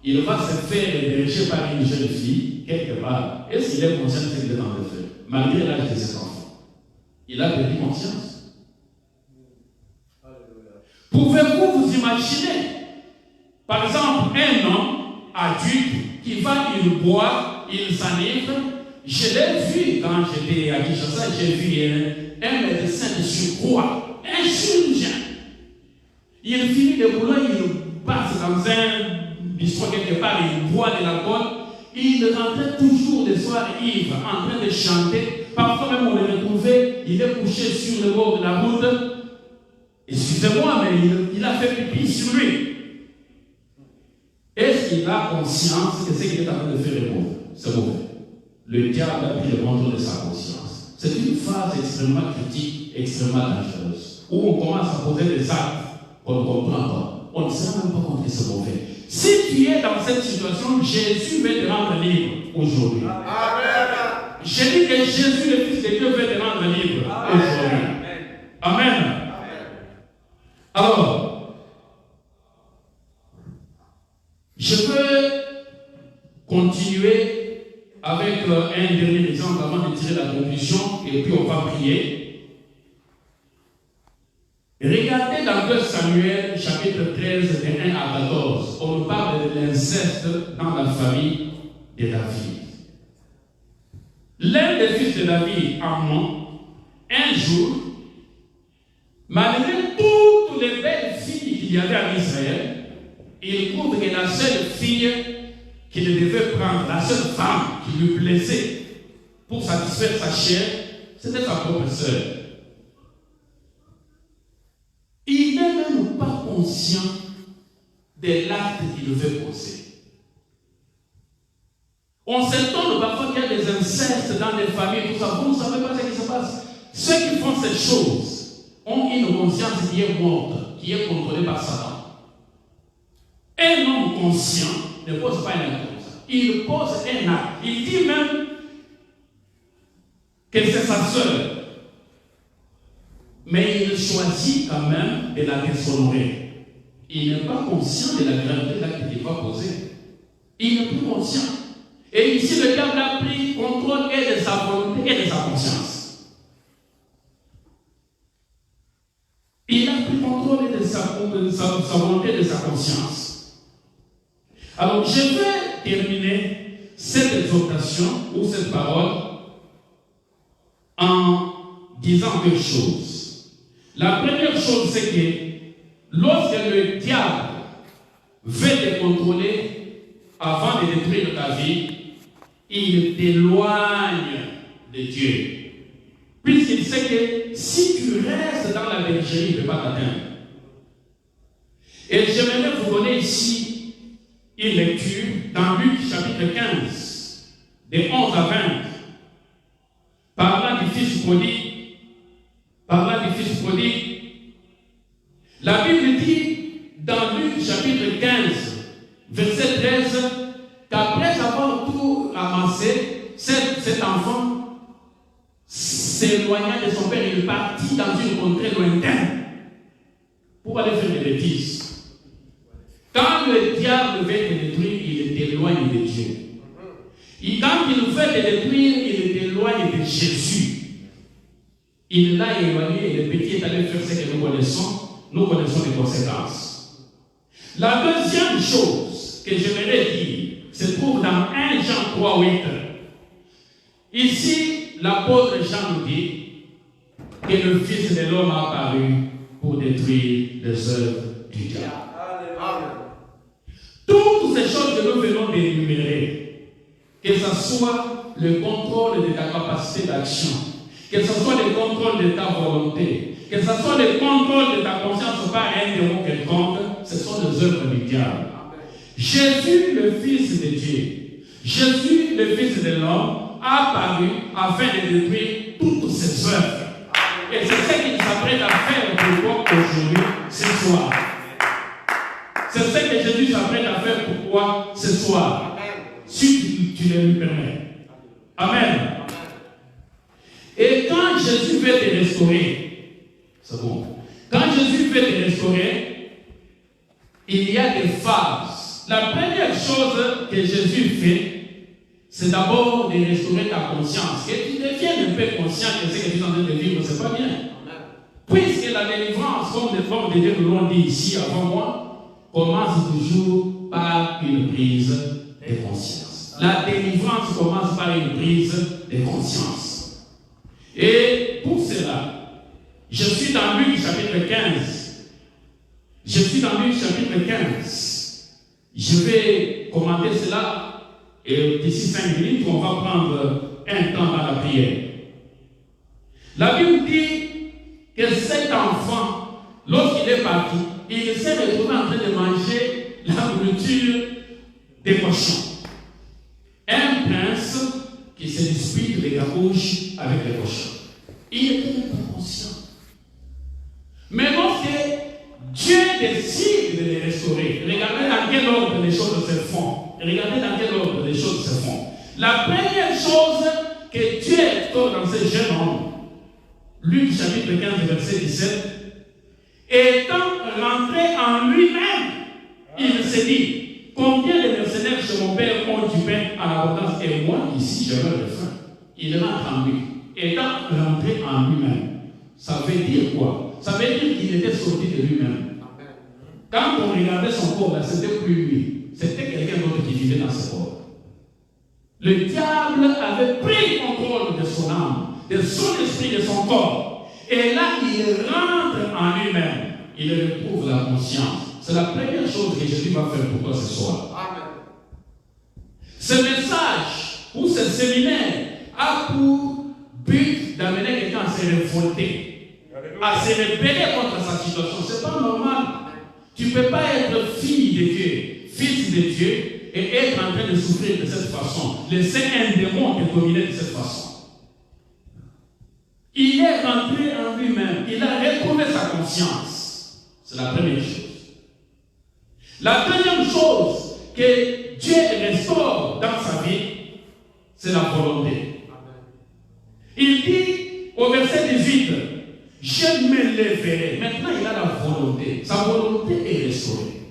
il va se faire héberger par une jeune fille quelque part? Est-ce qu'il est conscient de ce qu'il est en train de faire, malgré l'âge de ses enfants? Il a perdu conscience. Pouvez-vous vous imaginer, par exemple, un homme adulte qui va, il boit, il s'enivre? Je l'ai vu quand j'étais à Kinshasa, j'ai vu un médecin de surcroît, un chirurgien. Il finit le boulot, il passe dans un bistrot quelque part, il boit de l'alcool. Il rentrait toujours le soir ivre, en train de chanter. Parfois même on le retrouvait, il est couché sur le bord de la route. Excusez-moi, mais il a fait pipi sur lui. Est-ce qu'il a conscience que ce qu'il est en train de faire est mauvais? C'est mauvais. Le diable a pris le contrôle de sa conscience. C'est une phase extrêmement critique, extrêmement dangereuse, où on commence à poser des actes qu'on ne comprend pas. On ne sait même pas compte que c'est mauvais. Si tu es dans cette situation, Jésus va te rendre libre aujourd'hui. Amen. J'ai dit que Jésus, le Fils de Dieu, veut te rendre libre aujourd'hui. Amen. Alors, je veux continuer avec un dernier exemple avant de tirer la conclusion et puis on va prier. Regardez dans 2 Samuel, chapitre 13, de 1 à 14. On nous parle de l'inceste dans la famille de David. L'un des fils de David, Amnon, un jour, malgré toutes les belles filles qu'il y avait en Israël, il trouve que la seule fille qu'il devait prendre, la seule femme qui lui plaisait pour satisfaire sa chair, c'était sa propre sœur. Il n'est même pas conscient de l'acte qu'il devait poser. On s'étonne parfois qu'il y a des incestes dans les familles, tout ça. Vous ne savez pas ce qui se passe. Ceux qui font ces choses ont une conscience qui est morte, qui est contrôlée par Satan. Un homme conscient ne pose pas un acte comme ça. Il pose un acte. Il dit même que c'est sa sœur. Mais il choisit quand même de la déshonorer. Il n'est pas conscient de la gravité de l'acte qu'il va poser. Il n'est plus conscient. Et ici, le diable a pris contrôle et de sa volonté et de sa conscience. Il a pris contrôle et de sa volonté et de sa conscience. Alors, je vais terminer cette exhortation ou cette parole en disant deux choses. La première chose, c'est que lorsque le diable veut te contrôler avant de détruire ta vie, il t'éloigne de Dieu. Puisqu'il sait que si tu restes dans la bergerie, il ne peut pas t'atteindre. Et j'aimerais vous donner ici une lecture dans Luc chapitre 15, de 11 à 20, parlant du fils prodigue. La Bible dit dans Luc chapitre 15, verset 13, qu'après avoir tout ramassé, cet enfant s'éloigna de son père, il partit dans une contrée lointaine pour aller faire des bêtises. Quand le diable veut te détruire, il t'éloigne de Dieu. Et quand il veut te détruire, il t'éloigne de Jésus. Il l'a éloigné et le petit est allé faire ce que nous connaissons les conséquences. La deuxième chose que j'aimerais dire se trouve dans 1 Jean 3, 8. Ici, l'apôtre Jean nous dit que le Fils de l'homme a apparu pour détruire les œuvres du diable. Toutes ces choses que nous venons d'énumérer, que ce soit le contrôle de ta capacité d'action, que ce soit le contrôle de ta volonté, que ce soit le contrôle de ta conscience par un démon quelconque, ce sont les œuvres du diable. Jésus, le Fils de Dieu, Jésus, le Fils de l'homme, a apparu afin de détruire toutes ces œuvres. Et c'est ce qu'il s'apprête à faire pour toi aujourd'hui, ce soir. C'est ce que Jésus s'apprête à faire pour toi ce soir, si tu le lui permets. Amen. Et quand Jésus veut te restaurer, c'est bon. Quand Jésus veut te restaurer, il y a des phases. La première chose que Jésus fait, c'est d'abord de restaurer ta conscience. Que tu deviennes un peu conscient que ce que tu es en train de vivre, c'est pas bien. Puisque la délivrance, comme les formes de Dieu nous l'ont dit ici avant moi, commence toujours par une prise de conscience. La délivrance commence par une prise de conscience. Et pour cela, je suis dans Luc chapitre 15. Je vais commenter cela et d'ici 5 minutes, on va prendre un temps dans la prière. La Bible dit que cet enfant, lorsqu'il est parti, il s'est retrouvé en train de manger la nourriture des cochons. Un prince qui se dispute les gabouches avec les cochons. Il était pas conscient. Mais lorsque Dieu décide de les restaurer, regardez dans quel ordre les choses se font. La première chose que restaure dans ce jeune homme. Luc chapitre 15, verset 17. Étant rentré en lui-même, il s'est dit, combien de mercenaires chez mon père ont du pain à l'abondance et moi ici je meurs de faim. Il rentre en lui. Étant rentré en lui-même. Ça veut dire quoi? Ça veut dire qu'il était sorti de lui-même. Quand on regardait son corps, là, c'était plus lui. C'était quelqu'un d'autre qui vivait dans ce corps. Le diable avait pris contrôle de son âme, de son esprit, de son corps. Et là, il rentre en lui-même. Il retrouve la conscience. C'est la première chose que Jésus va faire pour toi ce soir. Amen. Ce message ou ce séminaire a pour but d'amener quelqu'un à se révolter, à se rebeller contre sa situation. Ce n'est pas normal. Tu ne peux pas être fille de Dieu, fils de Dieu, et être en train de souffrir de cette façon. Laisser un démon te dominer de cette façon. Il est rentré en lui-même. Il a retrouvé sa conscience. C'est la première chose. La deuxième chose que Dieu restaure dans sa vie, c'est la volonté. Il dit au verset 18, je me lèverai. Maintenant, il a la volonté. Sa volonté est restaurée.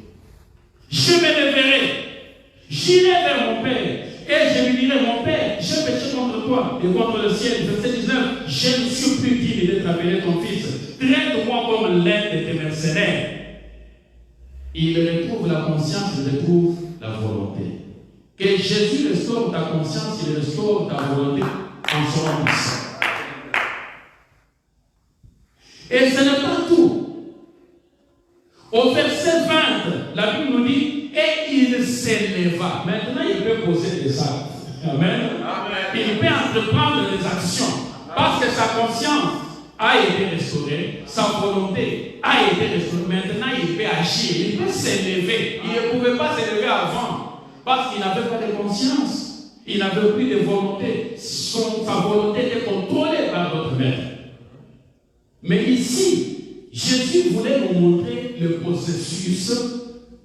Je me lèverai. J'irai vers mon Père. Et je lui dirai, mon Père, j'ai péché contre toi et contre le ciel. Verset 19, je ne suis plus digne d'être appelé ton fils. Traite-moi comme l'un de tes mercenaires. Il retrouve la conscience, il retrouve la volonté. Que Jésus restaure ta conscience, il restaure ta volonté en son puissant. Et ce n'est pas tout. Au verset 20, la Bible nous dit, et il s'éleva. Maintenant, il peut poser des actes. Amen. Amen. Il peut entreprendre des actions. Parce que sa conscience a été restaurée, sa volonté a été restaurée. Maintenant, il peut agir, il peut s'élever. Il ne pouvait pas s'élever avant. Parce qu'il n'avait pas de conscience. Il n'avait plus de volonté. Sa volonté était contrôlée par notre maître. Mais ici, Jésus voulait nous montrer le processus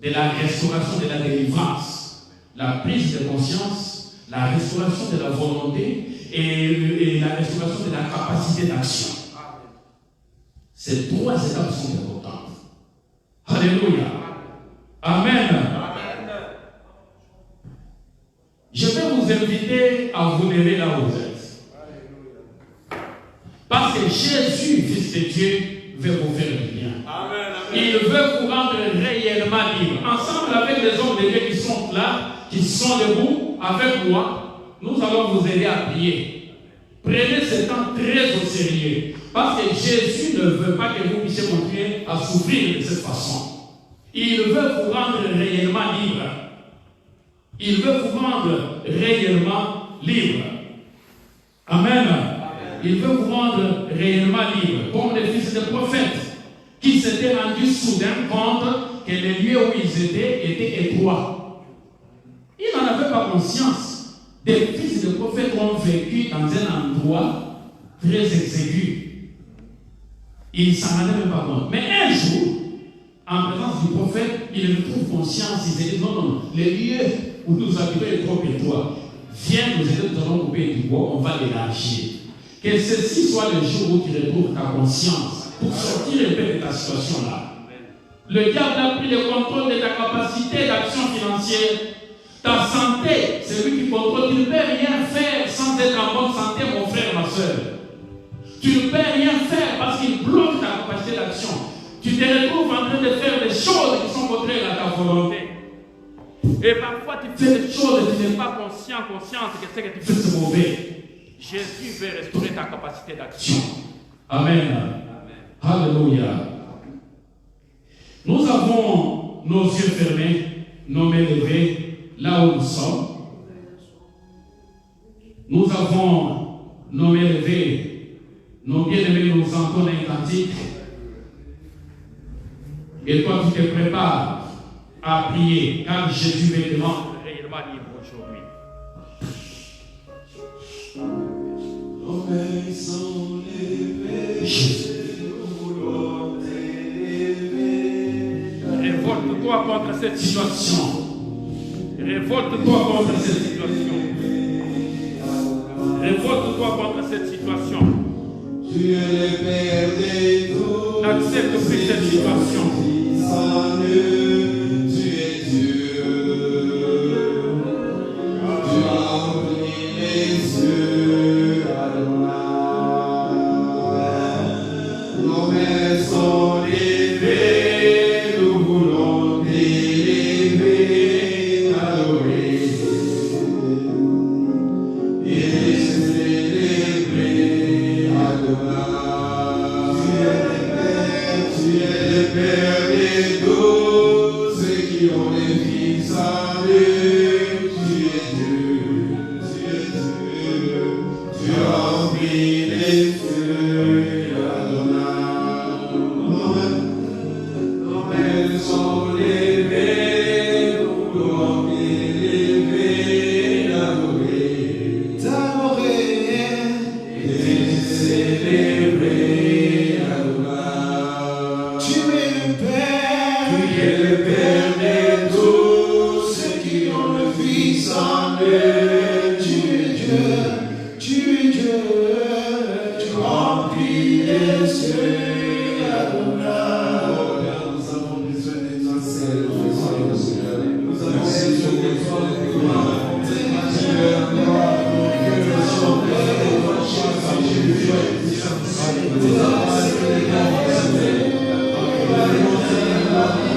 de la restauration de la délivrance. La prise de conscience, la restauration de la volonté et la restauration de la capacité d'action. Ces trois étapes sont importantes. Alléluia. Amen. Je vais vous inviter à vous lever là où vous êtes. Parce que Jésus, Fils de Dieu, veut vous faire du bien. Amen, amen. Il veut vous rendre réellement libre. Ensemble avec les hommes de Dieu qui sont là, qui sont debout avec moi, nous allons vous aider à prier. Prenez ce temps très au sérieux. Parce que Jésus ne veut pas que vous puissiez continuer à souffrir de cette façon. Il veut vous rendre réellement libre. Il veut vous rendre réellement libre. Amen. Il veut vous rendre réellement libre, comme les fils des prophètes, qui s'étaient rendus soudain compte que les lieux où ils étaient étroits. Ils n'en avaient pas conscience. Des fils de prophètes ont vécu dans un endroit très exigu. Ils ne s'en rendaient même pas compte. Mais un jour, en présence du prophète, ils retrouvent conscience. Ils se disent, non, les lieux où nous habitons est trop étroit. Viens nous aider, nous allons couper du bois, on va l'élargir. Que ceci soit le jour où tu retrouves ta conscience pour sortir un peu de ta situation-là. Le diable a pris le contrôle de ta capacité d'action financière. Ta santé, c'est lui qui contrôle. Tu ne peux rien faire sans être en bonne santé, mon frère, ma soeur. Tu ne peux rien faire parce qu'il bloque ta capacité d'action. Tu te retrouves en train de faire des choses qui sont contraires à ta volonté. Et parfois, tu fais des choses et tu n'es pas consciente que ce que tu fais, c'est mauvais. Jésus veut restaurer ta capacité d'action. Amen. Amen. Alléluia. Nous avons nos yeux fermés, nos mains levées, là où nous sommes. Nous avons nos mains levées, nos bien-aimés nous entonnent un cantique. Et toi, tu te prépares à prier, car Jésus veut te rendre réellement libre aujourd'hui. Nos mains sont levées, révolte-toi contre cette situation. Révolte-toi contre cette situation. Révolte-toi contre cette situation. Tu es le Père de tous. N'accepte plus cette situation. Sans Dieu, tu es Dieu. Tu as rempli les cieux, Adonai. Nos mains sont levées, nous voulons t'élever, t'adorer et célébrer, Adonai. Tu es le Père de tous ceux qui ont les fils en Dieu. Tu es Dieu, tu es Dieu. Tu as rempli les cieux, Adonai. Nos mains sont levées, nous voulons t'élever, t'adorer et célébrer, Adonai. Tu es le Père de tous ceux qui ont le Fils en eux. Tu es Dieu, tu es Dieu. Tu remplis les cieux, Adonai. Oh, nous avons besoin de toi, Seigneur. Nous avons besoin de toi,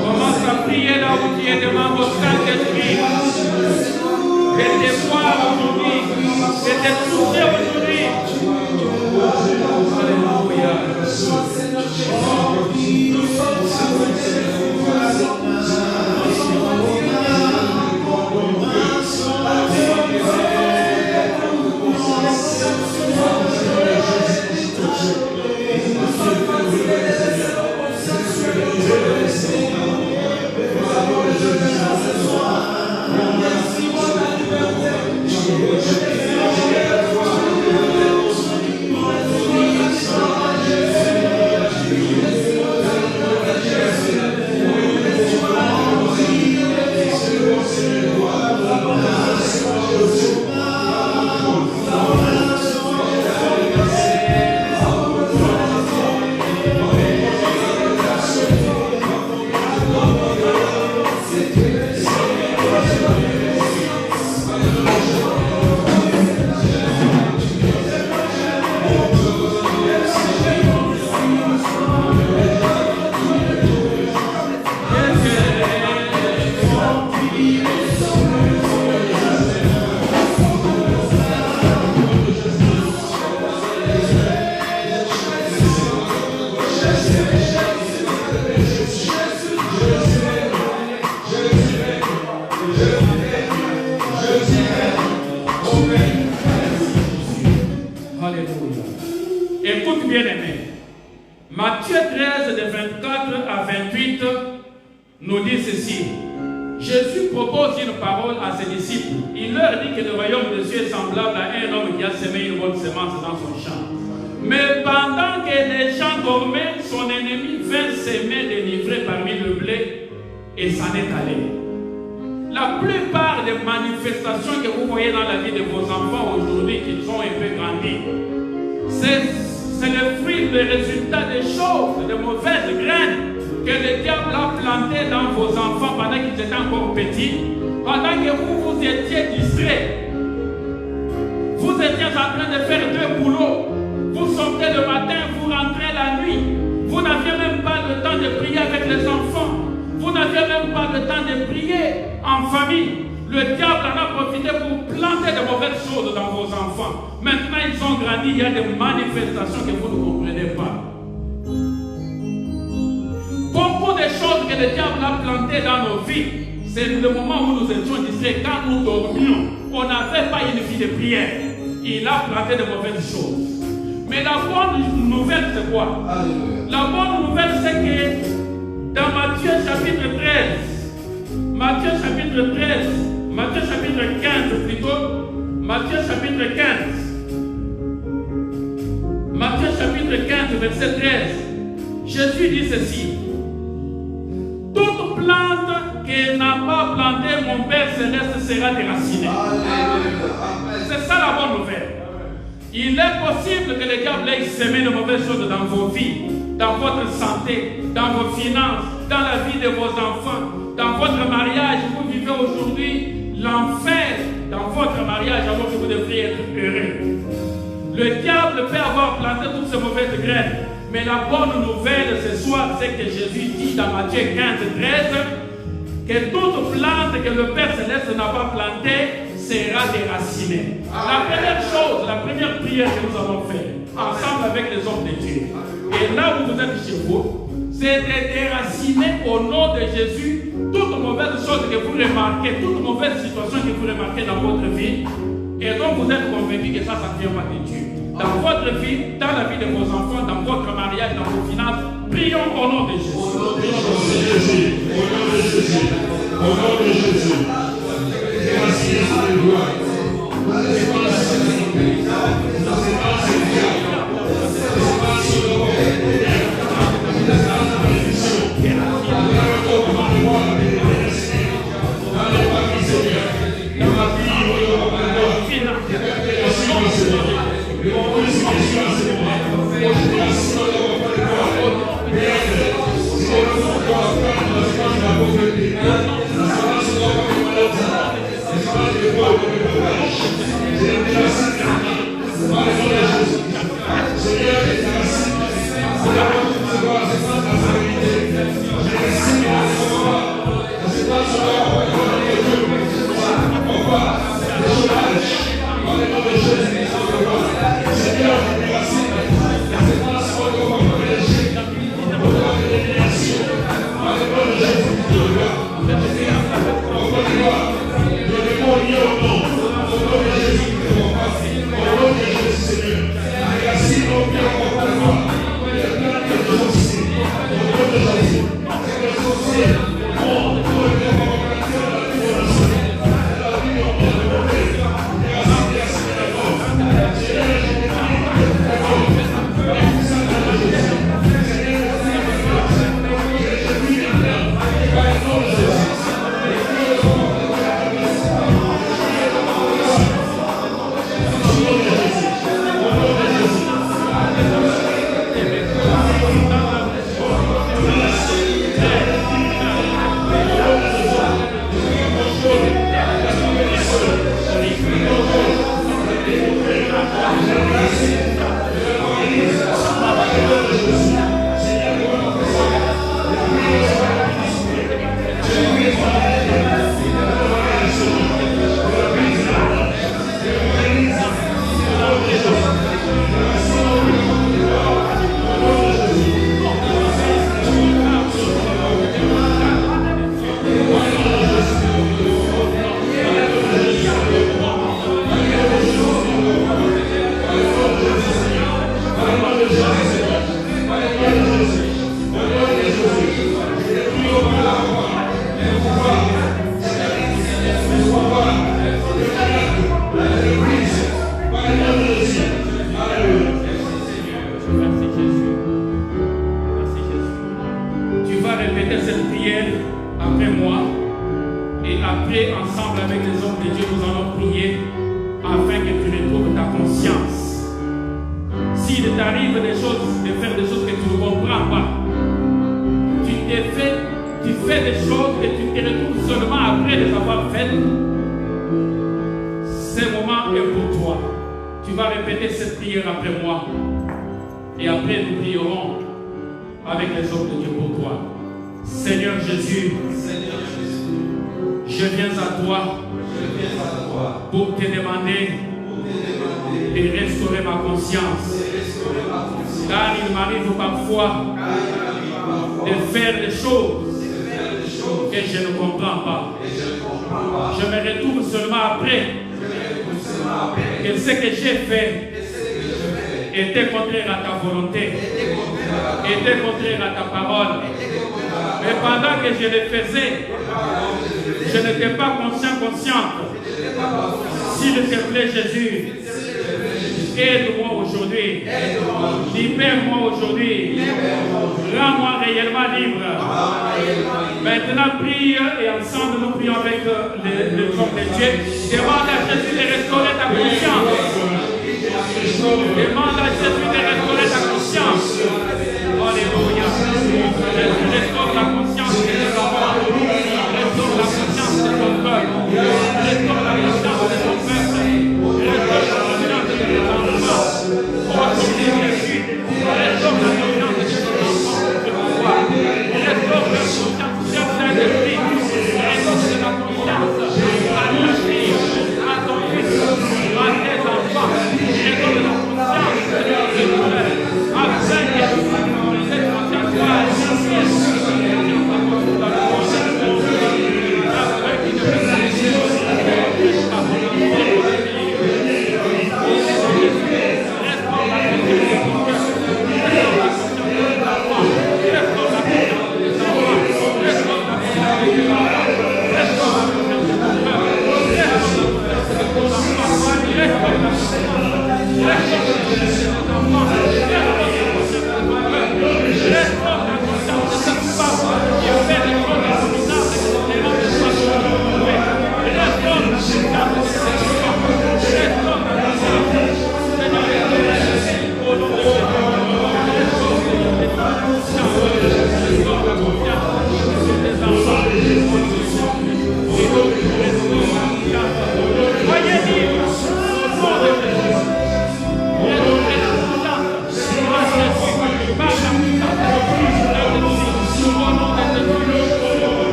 Commence à prier là où tu es devant votre Saint-Esprit. Je te vois aujourd'hui. Je te touche aujourd'hui. Alléluia. Alléluia. Écoute bien aimé. Matthieu 13 de 24 à 28 nous dit ceci. Jésus propose une parole à ses disciples. Il leur dit que le royaume de Dieu est semblable à un homme qui a semé une bonne semence dans son champ. Mais pendant que les gens dormaient, son ennemi vint s'aimer délivrer parmi le blé et s'en est allé. La plupart des manifestations que vous voyez dans la vie de vos enfants aujourd'hui qui sont un peu grandis, c'est le fruit, le résultat des choses, de mauvaises graines que le diable a plantées dans vos enfants pendant qu'ils étaient encore petits, pendant que vous étiez distraits. Vous étiez en train de faire deux boulots. Vous sortez le matin, vous rentrez la nuit. Vous n'aviez même pas le temps de prier avec les enfants. Vous n'aviez même pas le temps de prier en famille. Le diable en a profité pour planter de mauvaises choses dans vos enfants. Maintenant, ils ont grandi, il y a des manifestations que vous ne comprenez pas. Beaucoup de choses que le diable a plantées dans nos vies, c'est le moment où nous étions distraits, quand nous dormions. On n'avait pas une vie de prière. Il a planté de mauvaises choses. Mais la bonne nouvelle, c'est quoi? La bonne nouvelle, c'est que dans Matthieu chapitre 13, Matthieu chapitre 15 plutôt, Matthieu chapitre 15, Matthieu chapitre 15, verset 13, Jésus dit ceci. Toute plante que n'a pas planté mon Père Céleste sera déracinée. C'est ça la bonne nouvelle. Il est possible que le diable ait semé de mauvaises choses dans vos vies, dans votre santé, dans vos finances, dans la vie de vos enfants, dans votre mariage. Vous vivez aujourd'hui l'enfer dans votre mariage alors que vous devriez être heureux. Le diable peut avoir planté toutes ces mauvaises graines. Mais la bonne nouvelle ce soir, c'est que Jésus dit dans Matthieu 15, 13 que toute plante que le Père Céleste n'a pas plantée sera déracinée. La première chose, la première prière que nous avons faite, ensemble avec les hommes de Dieu, et là où vous êtes chez vous, c'est de déraciner au nom de Jésus toute mauvaise chose que vous remarquez, toute mauvaise situation que vous remarquez dans votre vie, et donc vous êtes convaincu que ça ne vient pas de Dieu. Dans votre vie, dans la vie de vos enfants, dans votre mariage, dans vos finances, prions au nom de Jésus. Au nom de Jésus. Au nom de Jésus. Au nom de Jésus. Merci Jésus. Demande à Jésus de restaurer ta conscience. Alléluia. Jésus restaure la conscience de tes enfants. Restaure la conscience de ton peuple. Restaure la conscience de ton peuple. Restaure la conscience de tes enfants. Oh, Jésus. Restaure la conscience de tes enfants. Restaure la conscience de Saint-Esprit. Restaure la conscience à ta fille, à ton fils, à tes enfants. Restaure la conscience de tes frères. Afin que cette conscience soit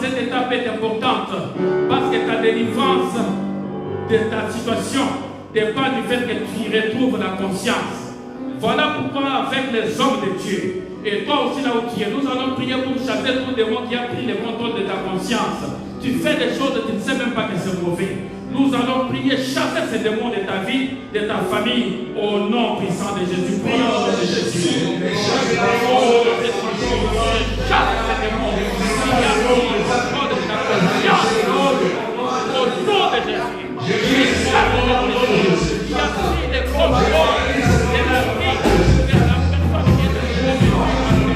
cette étape est importante parce que ta délivrance de ta situation dépend du fait que tu retrouves la conscience. Voilà pourquoi avec les hommes de Dieu, et toi aussi là où tu es, nous allons prier pour chasser tout démon qui a pris le contrôle de ta conscience. Tu fais des choses que tu ne sais même pas que c'est mauvais. Nous allons prier, chasser ces démons de ta vie, de ta famille, au nom puissant de Jésus. Prions au nom de Jésus. Oh, chasse ces démons qui a pris le contrôle de ta conscience. Au nom de Jésus. Chasse ces démons qui a pris le contrôle de la vie de la personne qui est de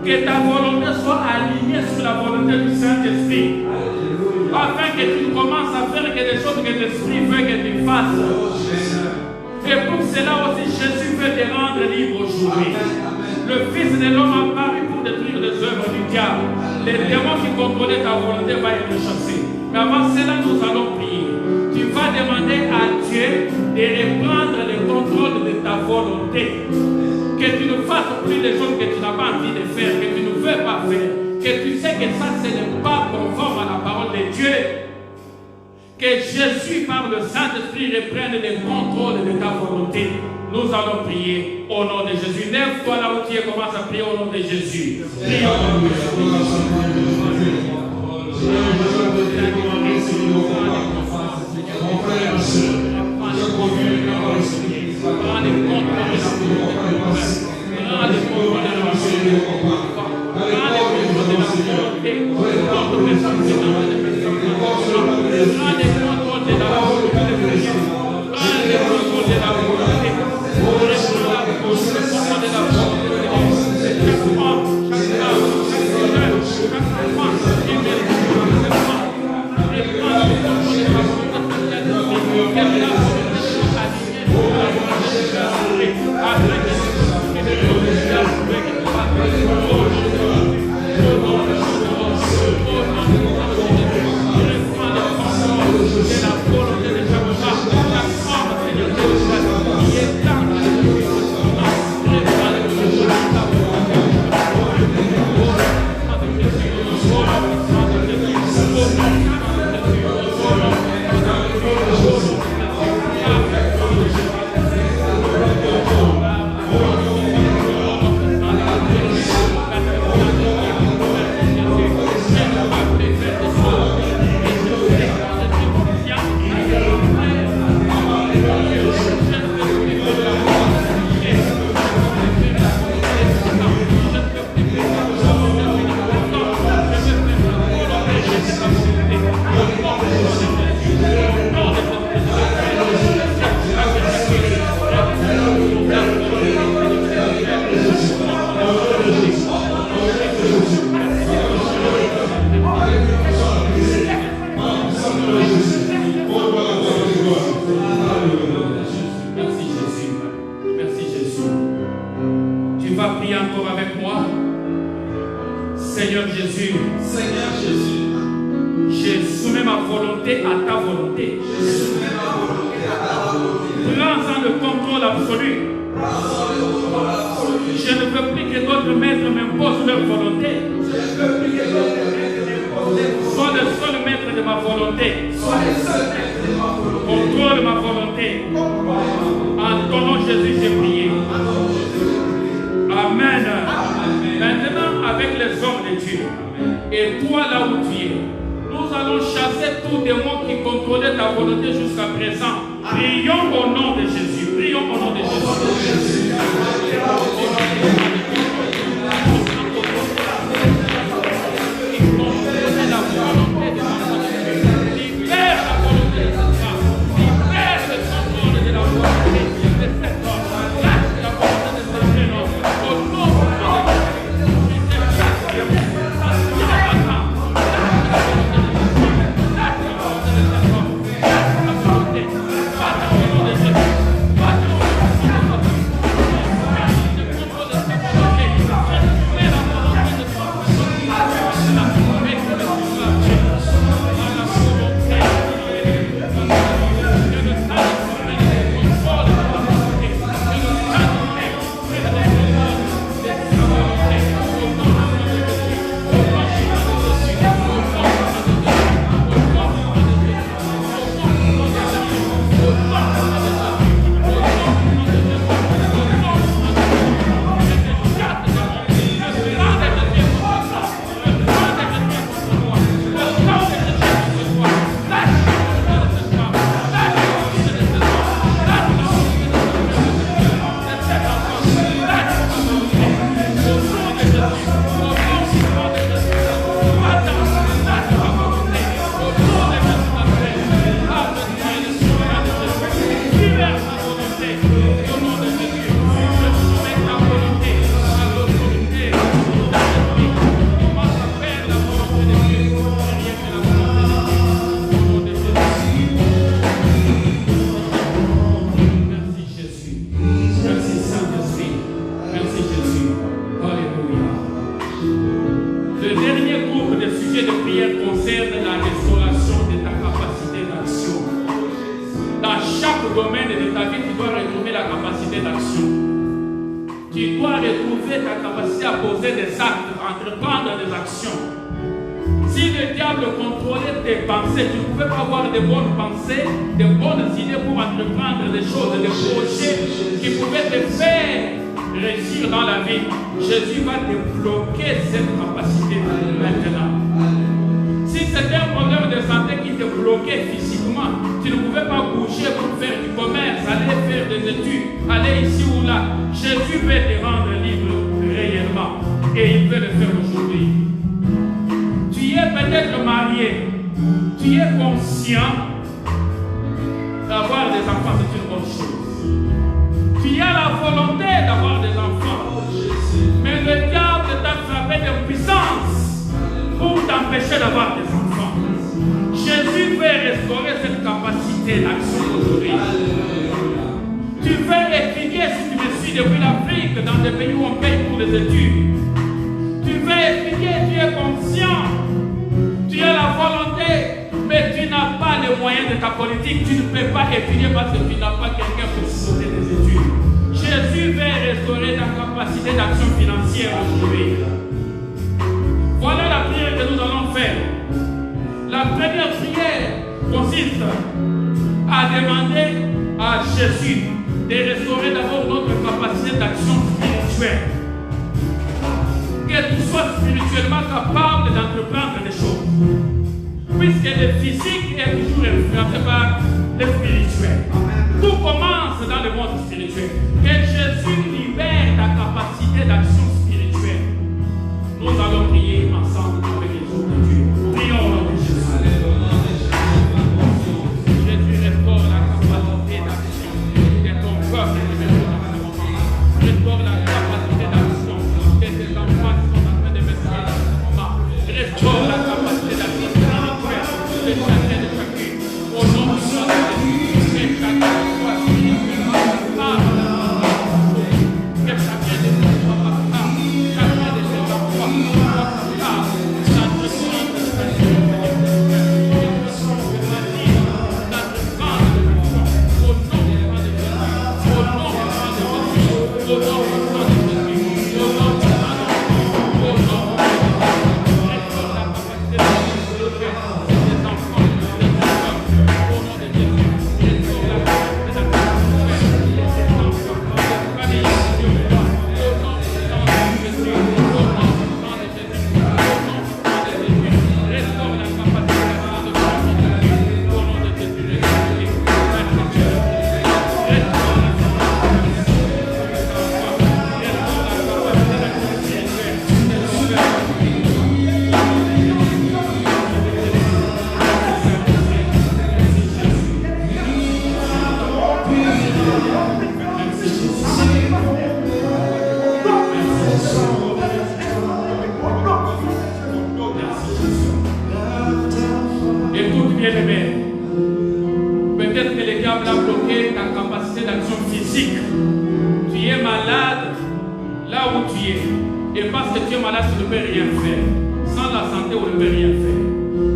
Que ta volonté soit alignée sur la volonté du Saint-Esprit. Afin que tu commences à faire des choses que l'Esprit veut que tu fasses. Et pour cela aussi, Jésus veut te rendre libre aujourd'hui. Le Fils de l'homme a apparu pour détruire les œuvres du diable. Les démons qui contrôlaient ta volonté vont être chassés. Mais avant cela, nous allons prier. Tu vas demander à Dieu de reprendre le contrôle de ta volonté. Que tu ne fasses plus les choses que tu n'as pas envie de faire, que tu ne veux pas faire. Que tu sais que ça, ce n'est pas conforme à la parole de Dieu. Que Jésus, par le Saint-Esprit, reprenne le contrôle de ta volonté. Nous allons prier au nom de Jésus. Lève-toi là où tu es, commence à prier au nom de Jésus. Prie au nom de Jésus. capacité à poser des actes, à entreprendre des actions. Si le diable contrôlait tes pensées, tu ne pouvais pas avoir de bonnes pensées, de bonnes idées pour entreprendre des choses, des projets qui pouvaient te faire réussir dans la vie. Jésus va débloquer cette capacité maintenant. Si c'était un problème de santé qui te bloquait physiquement, tu ne pouvais pas bouger pour faire du commerce, aller faire des études, aller ici ou là, Jésus veut te rendre libre réellement. Et il veut le faire aujourd'hui. Tu es peut-être marié, tu es conscient d'avoir des enfants, c'est une bonne chose. Tu as la volonté d'avoir des enfants, mais le diable t'a frappé de puissance pour t'empêcher d'avoir des enfants. Jésus veut restaurer cette capacité d'action aujourd'hui. Tu veux étudier, si tu me suis depuis l'Afrique, dans des pays où on paye pour les études. Tu veux étudier, tu es conscient. Tu as la volonté, mais tu n'as pas les moyens de ta politique. Tu ne peux pas étudier parce que tu n'as pas quelqu'un pour sauter des études. Jésus veut restaurer ta capacité d'action financière aujourd'hui. Voilà la prière que nous allons faire. La première prière consiste à demander à Jésus de restaurer d'abord notre capacité d'action spirituelle. Que tu sois spirituellement capable d'entreprendre des choses. Puisque le physique est toujours influencé par le spirituel. Tout commence dans le monde spirituel. Que Jésus libère ta capacité d'action spirituelle. Nous allons prier ensemble avec les autres de Dieu. Prions au nom de Jésus. Jésus restaure la capacité d'action de ton peuple et de ton moment. Restaure la capacité d'action de tes enfants qui sont en train de mettre dans ce moment. Restaure la capacité d'action spirituelle de chacun de chacune. Au nom de Jésus, que chacun soit spirituellement capable. Que chacun de nous soit capable. Chacun de ses enfants soit capable d'entreprendre des actions. Peut-être que le diable a bloqué ta capacité d'action physique. Tu es malade là où tu es. Et parce que tu es malade, tu ne peux rien faire. Sans la santé, on ne peut rien faire.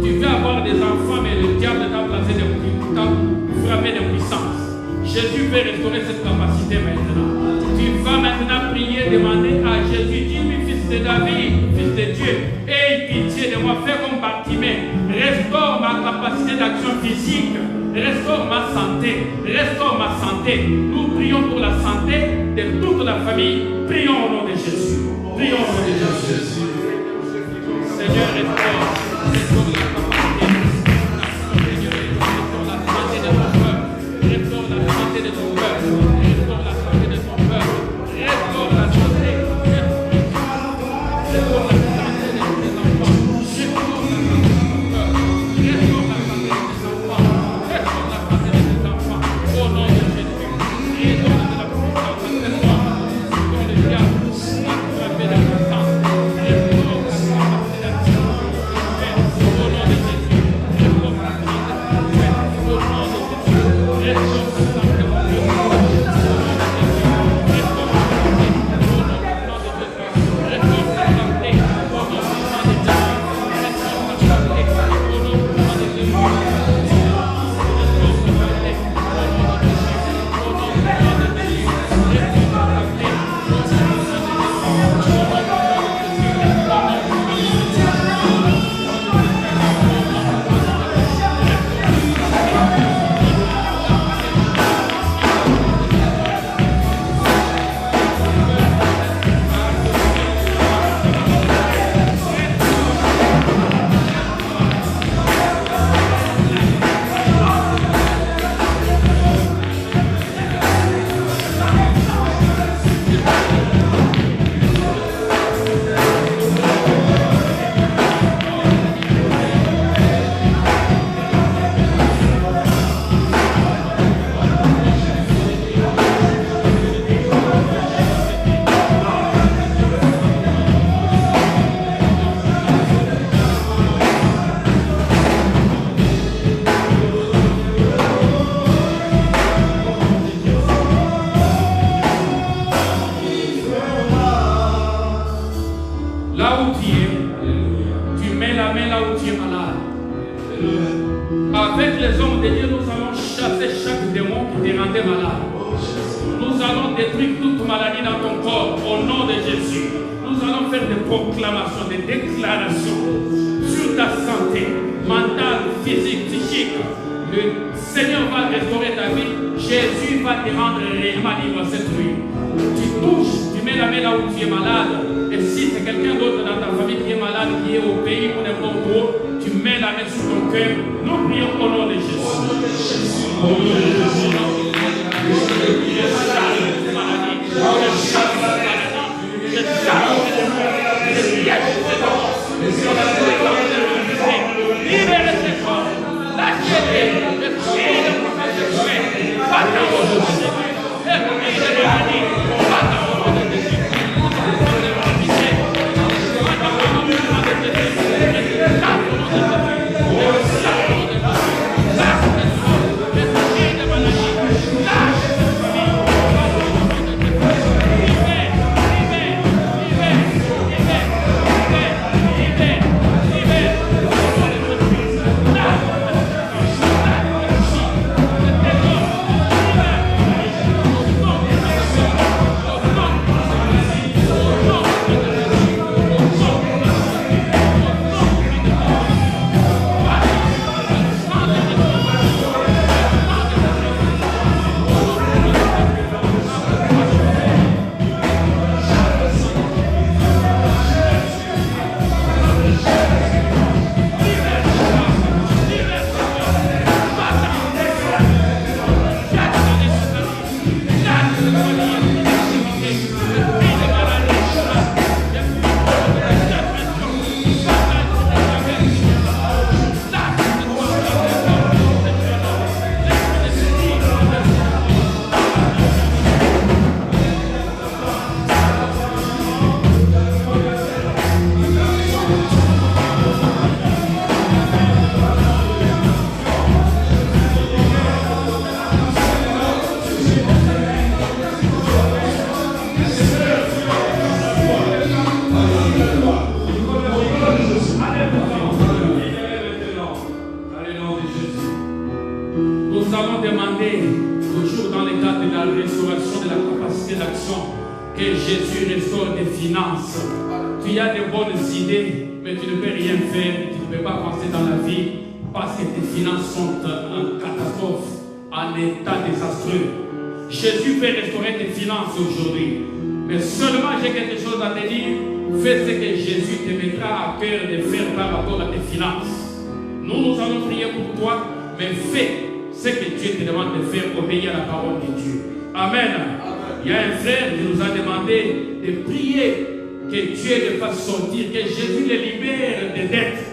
Tu veux avoir des enfants, mais le diable t'a placé t'a frappé de puissance. Jésus veut restaurer cette capacité maintenant. Tu vas maintenant prier, demander à Jésus, dis-lui, fils de David, fils de Dieu, aie pitié de moi, fais comme Bartimée, restaure ma capacité d'action physique, restaure ma santé, restaure ma santé. Nous prions pour la santé de toute la famille. Prions au nom de Jésus. Prions au nom de Jésus. Seigneur, restaure la capacité. Seigneur, restaure la santé de ton peuple. Restaure la santé de ton peuple. Restaure la santé de ton peuple. Restaure la santé. Restaure la santé de tes enfants. Restaure la santé de ton peuple. Restaure la santé de tes enfants. Restaure la santé de tes enfants. Au nom de Jésus. Et donne de la puissance à tes enfants. Dans le diable, la puissance. Là où tu es, tu mets la main là où tu es malade. Avec les hommes de Dieu, nous allons chasser chaque démon qui te rendait malade. Nous allons détruire toute maladie dans ton corps au nom de Jésus. Nous allons faire des proclamations, des déclarations sur ta santé mentale, physique, psychique. Le Seigneur va restaurer ta vie. Jésus va te rendre réellement libre cette nuit. Tu touches, tu mets la main là où tu es malade. Et si c'est quelqu'un d'autre dans ta famille qui est malade, qui est au pays ou n'importe où, tu mets la main sur ton cœur. Nous prions au nom de Jésus. Au nom de Jésus. Libérez ces corps. Lâchez-les. Jésus peut restaurer tes finances aujourd'hui. Mais seulement j'ai quelque chose à te dire. Fais ce que Jésus te mettra à cœur de faire par rapport à tes finances. Nous allons prier pour toi, mais fais ce que Dieu te demande de faire, obéir à la parole de Dieu. Amen. Il y a un frère qui nous a demandé de prier que Dieu le fasse sortir, que Jésus le libère des dettes.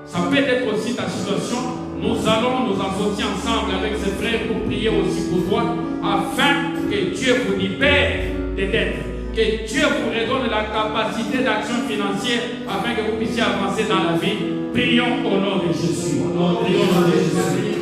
Ça peut être aussi ta situation. Nous allons nous associer ensemble avec ces frères pour prier aussi pour toi, afin que Dieu vous libère des dettes, que Dieu vous redonne la capacité d'action financière afin que vous puissiez avancer dans la vie. Prions au nom de Jésus. Prions au nom de Jésus.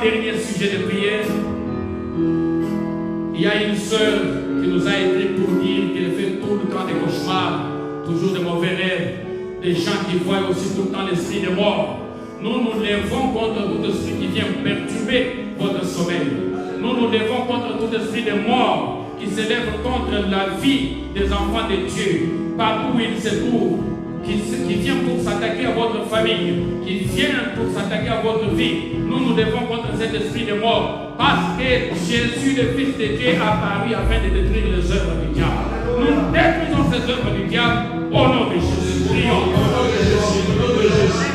avant-dernier sujet de prière. Il y a une sœur qui nous a écrit pour dire qu'elle fait tout le temps des cauchemars, toujours de mauvais rêves, des gens qui voient aussi tout le temps l'esprit de mort. Nous lèvons contre tout esprit qui vient perturber votre sommeil. Nous lèvons contre tout esprit de mort qui s'élève contre la vie des enfants de Dieu, partout où ils se trouvent, qui vient pour s'attaquer à votre famille, qui vient pour s'attaquer à votre vie. Nous lèvons contre cet esprit de mort, parce que Jésus, le Fils de Dieu, a apparu afin de détruire les œuvres du diable. Nous détruisons ces œuvres du diable au nom de Jésus. Prions. Au nom de Jésus. Au nom de Jésus.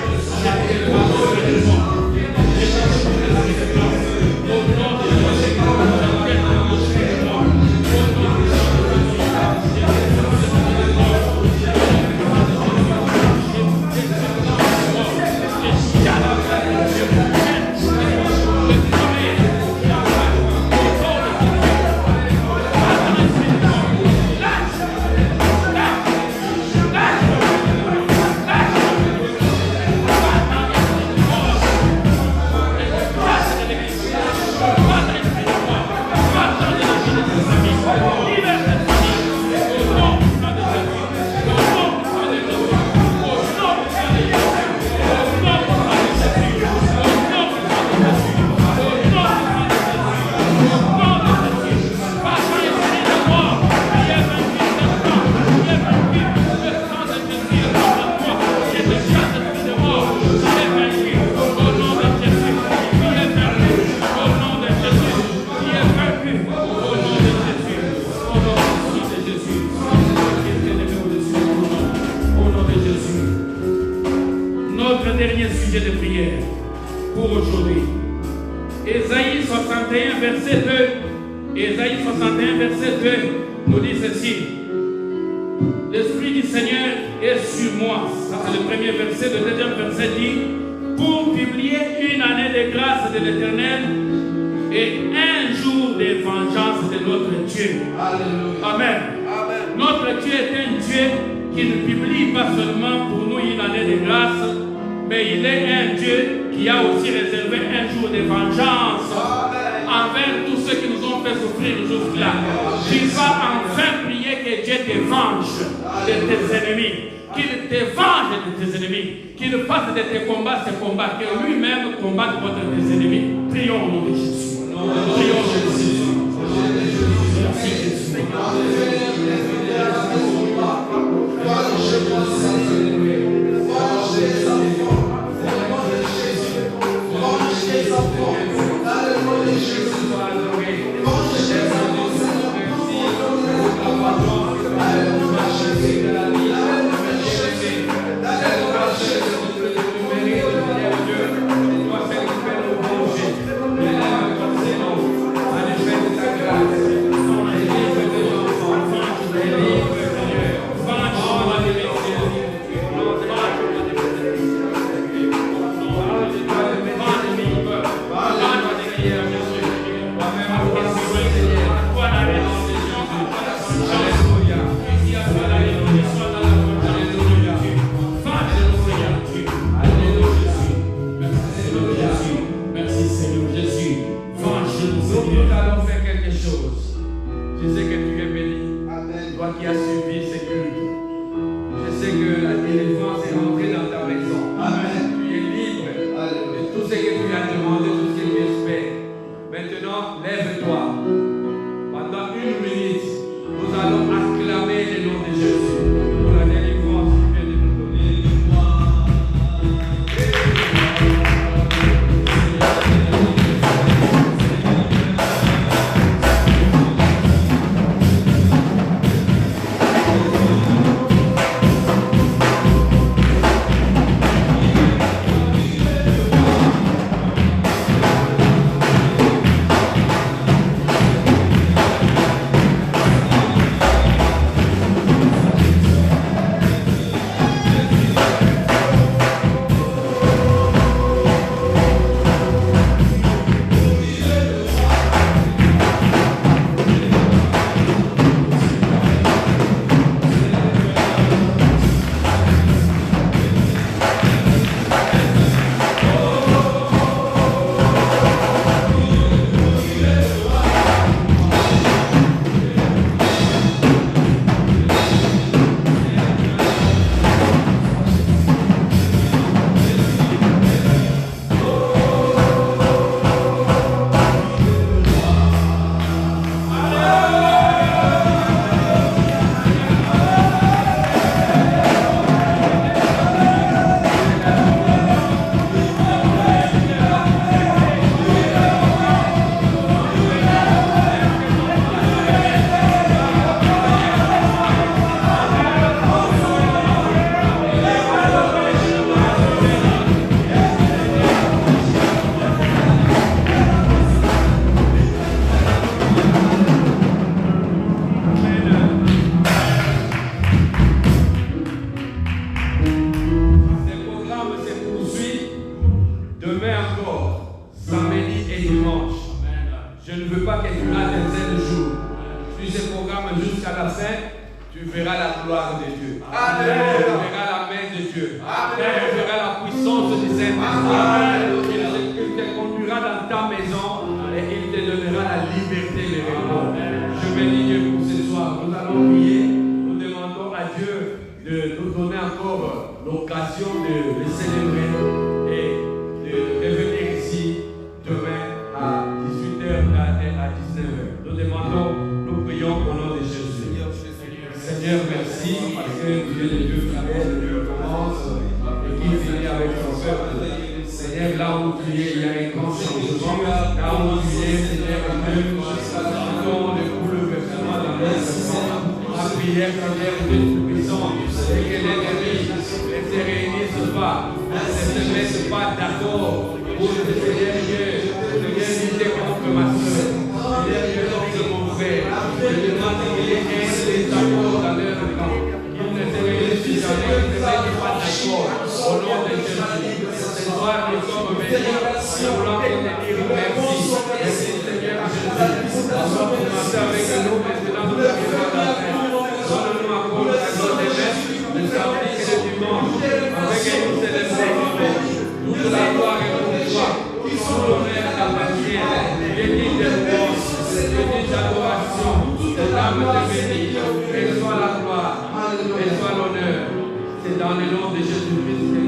Dernier sujet de prière pour aujourd'hui. Ésaïe 61, verset 2. Ésaïe 61, verset 2 nous dit ceci. L'Esprit du Seigneur est sur moi. Ça, c'est le premier verset. Le deuxième verset dit pour publier une année de grâce de l'Éternel et un jour de vengeance de notre Dieu. Alléluia. Amen. Amen. Notre Dieu est un Dieu qui ne publie pas seulement pour nous une année de grâce, mais il est un Dieu qui a aussi réservé un jour de vengeance envers tous ceux qui nous ont fait souffrir jusque-là. Tu vas enfin prier que Dieu te venge de tes ennemis, qu'il te venge de tes ennemis, qu'il fasse de tes combats ses combats, que lui-même combatte contre tes ennemis. Prions au nom de Jésus. Prions au nom de Jésus. Merci Jésus. ne veux pas que tu rates un seul jour. Tu ce programme jusqu'à la fin, tu verras la gloire de Dieu. Tu verras la main de Dieu. Tu verras la puissance du Saint-Esprit. Il te conduira dans ta maison et il te donnera la liberté de repos. Je bénis Dieu pour ce soir. Nous allons prier. Nous demandons à Dieu de nous donner encore l'occasion de le célébrer et de revenir ici demain à 18h et à 19h. Nous demandons, nous prions au nom de Jésus. Seigneur, merci parce que tu es le Dieu fidèle, Dieu commence et qui finit avec son peuple. Seigneur, là où tu es, il y a un grand changement. Là où tu es, Seigneur, nous attendons le bouleversement dans notre vie. La prière, Seigneur, de tout-puissant, et que l'ennemi ne se réunisse pas, ne se mette pas d'accord pour le Seigneur Dieu, lutter contre ma soeur, Seigneur Dieu, contre mon frère. Je demande qu'il y ait un des accords dans leur camp. Ils ne se réunissent jamais, ils ne se mettent pas d'accord. Au nom de Jésus. Ce soir, nous sommes venus, nous voulons te dire merci. Merci Seigneur Jésus. Nous sommes commencés avec nous, maintenant nous arrivons à la fin. Donne-nous encore la gloire des mains, le samedi et le dimanche, avec une célébration. Toute la gloire et toute joie, tout l'honneur t'appartient. Dieu dit de louange, Dieu dit d'adoration. Cette âme te bénit. Qu'elle soit la gloire, qu'elle soit l'honneur. C'est dans le nom de Jésus-Christ.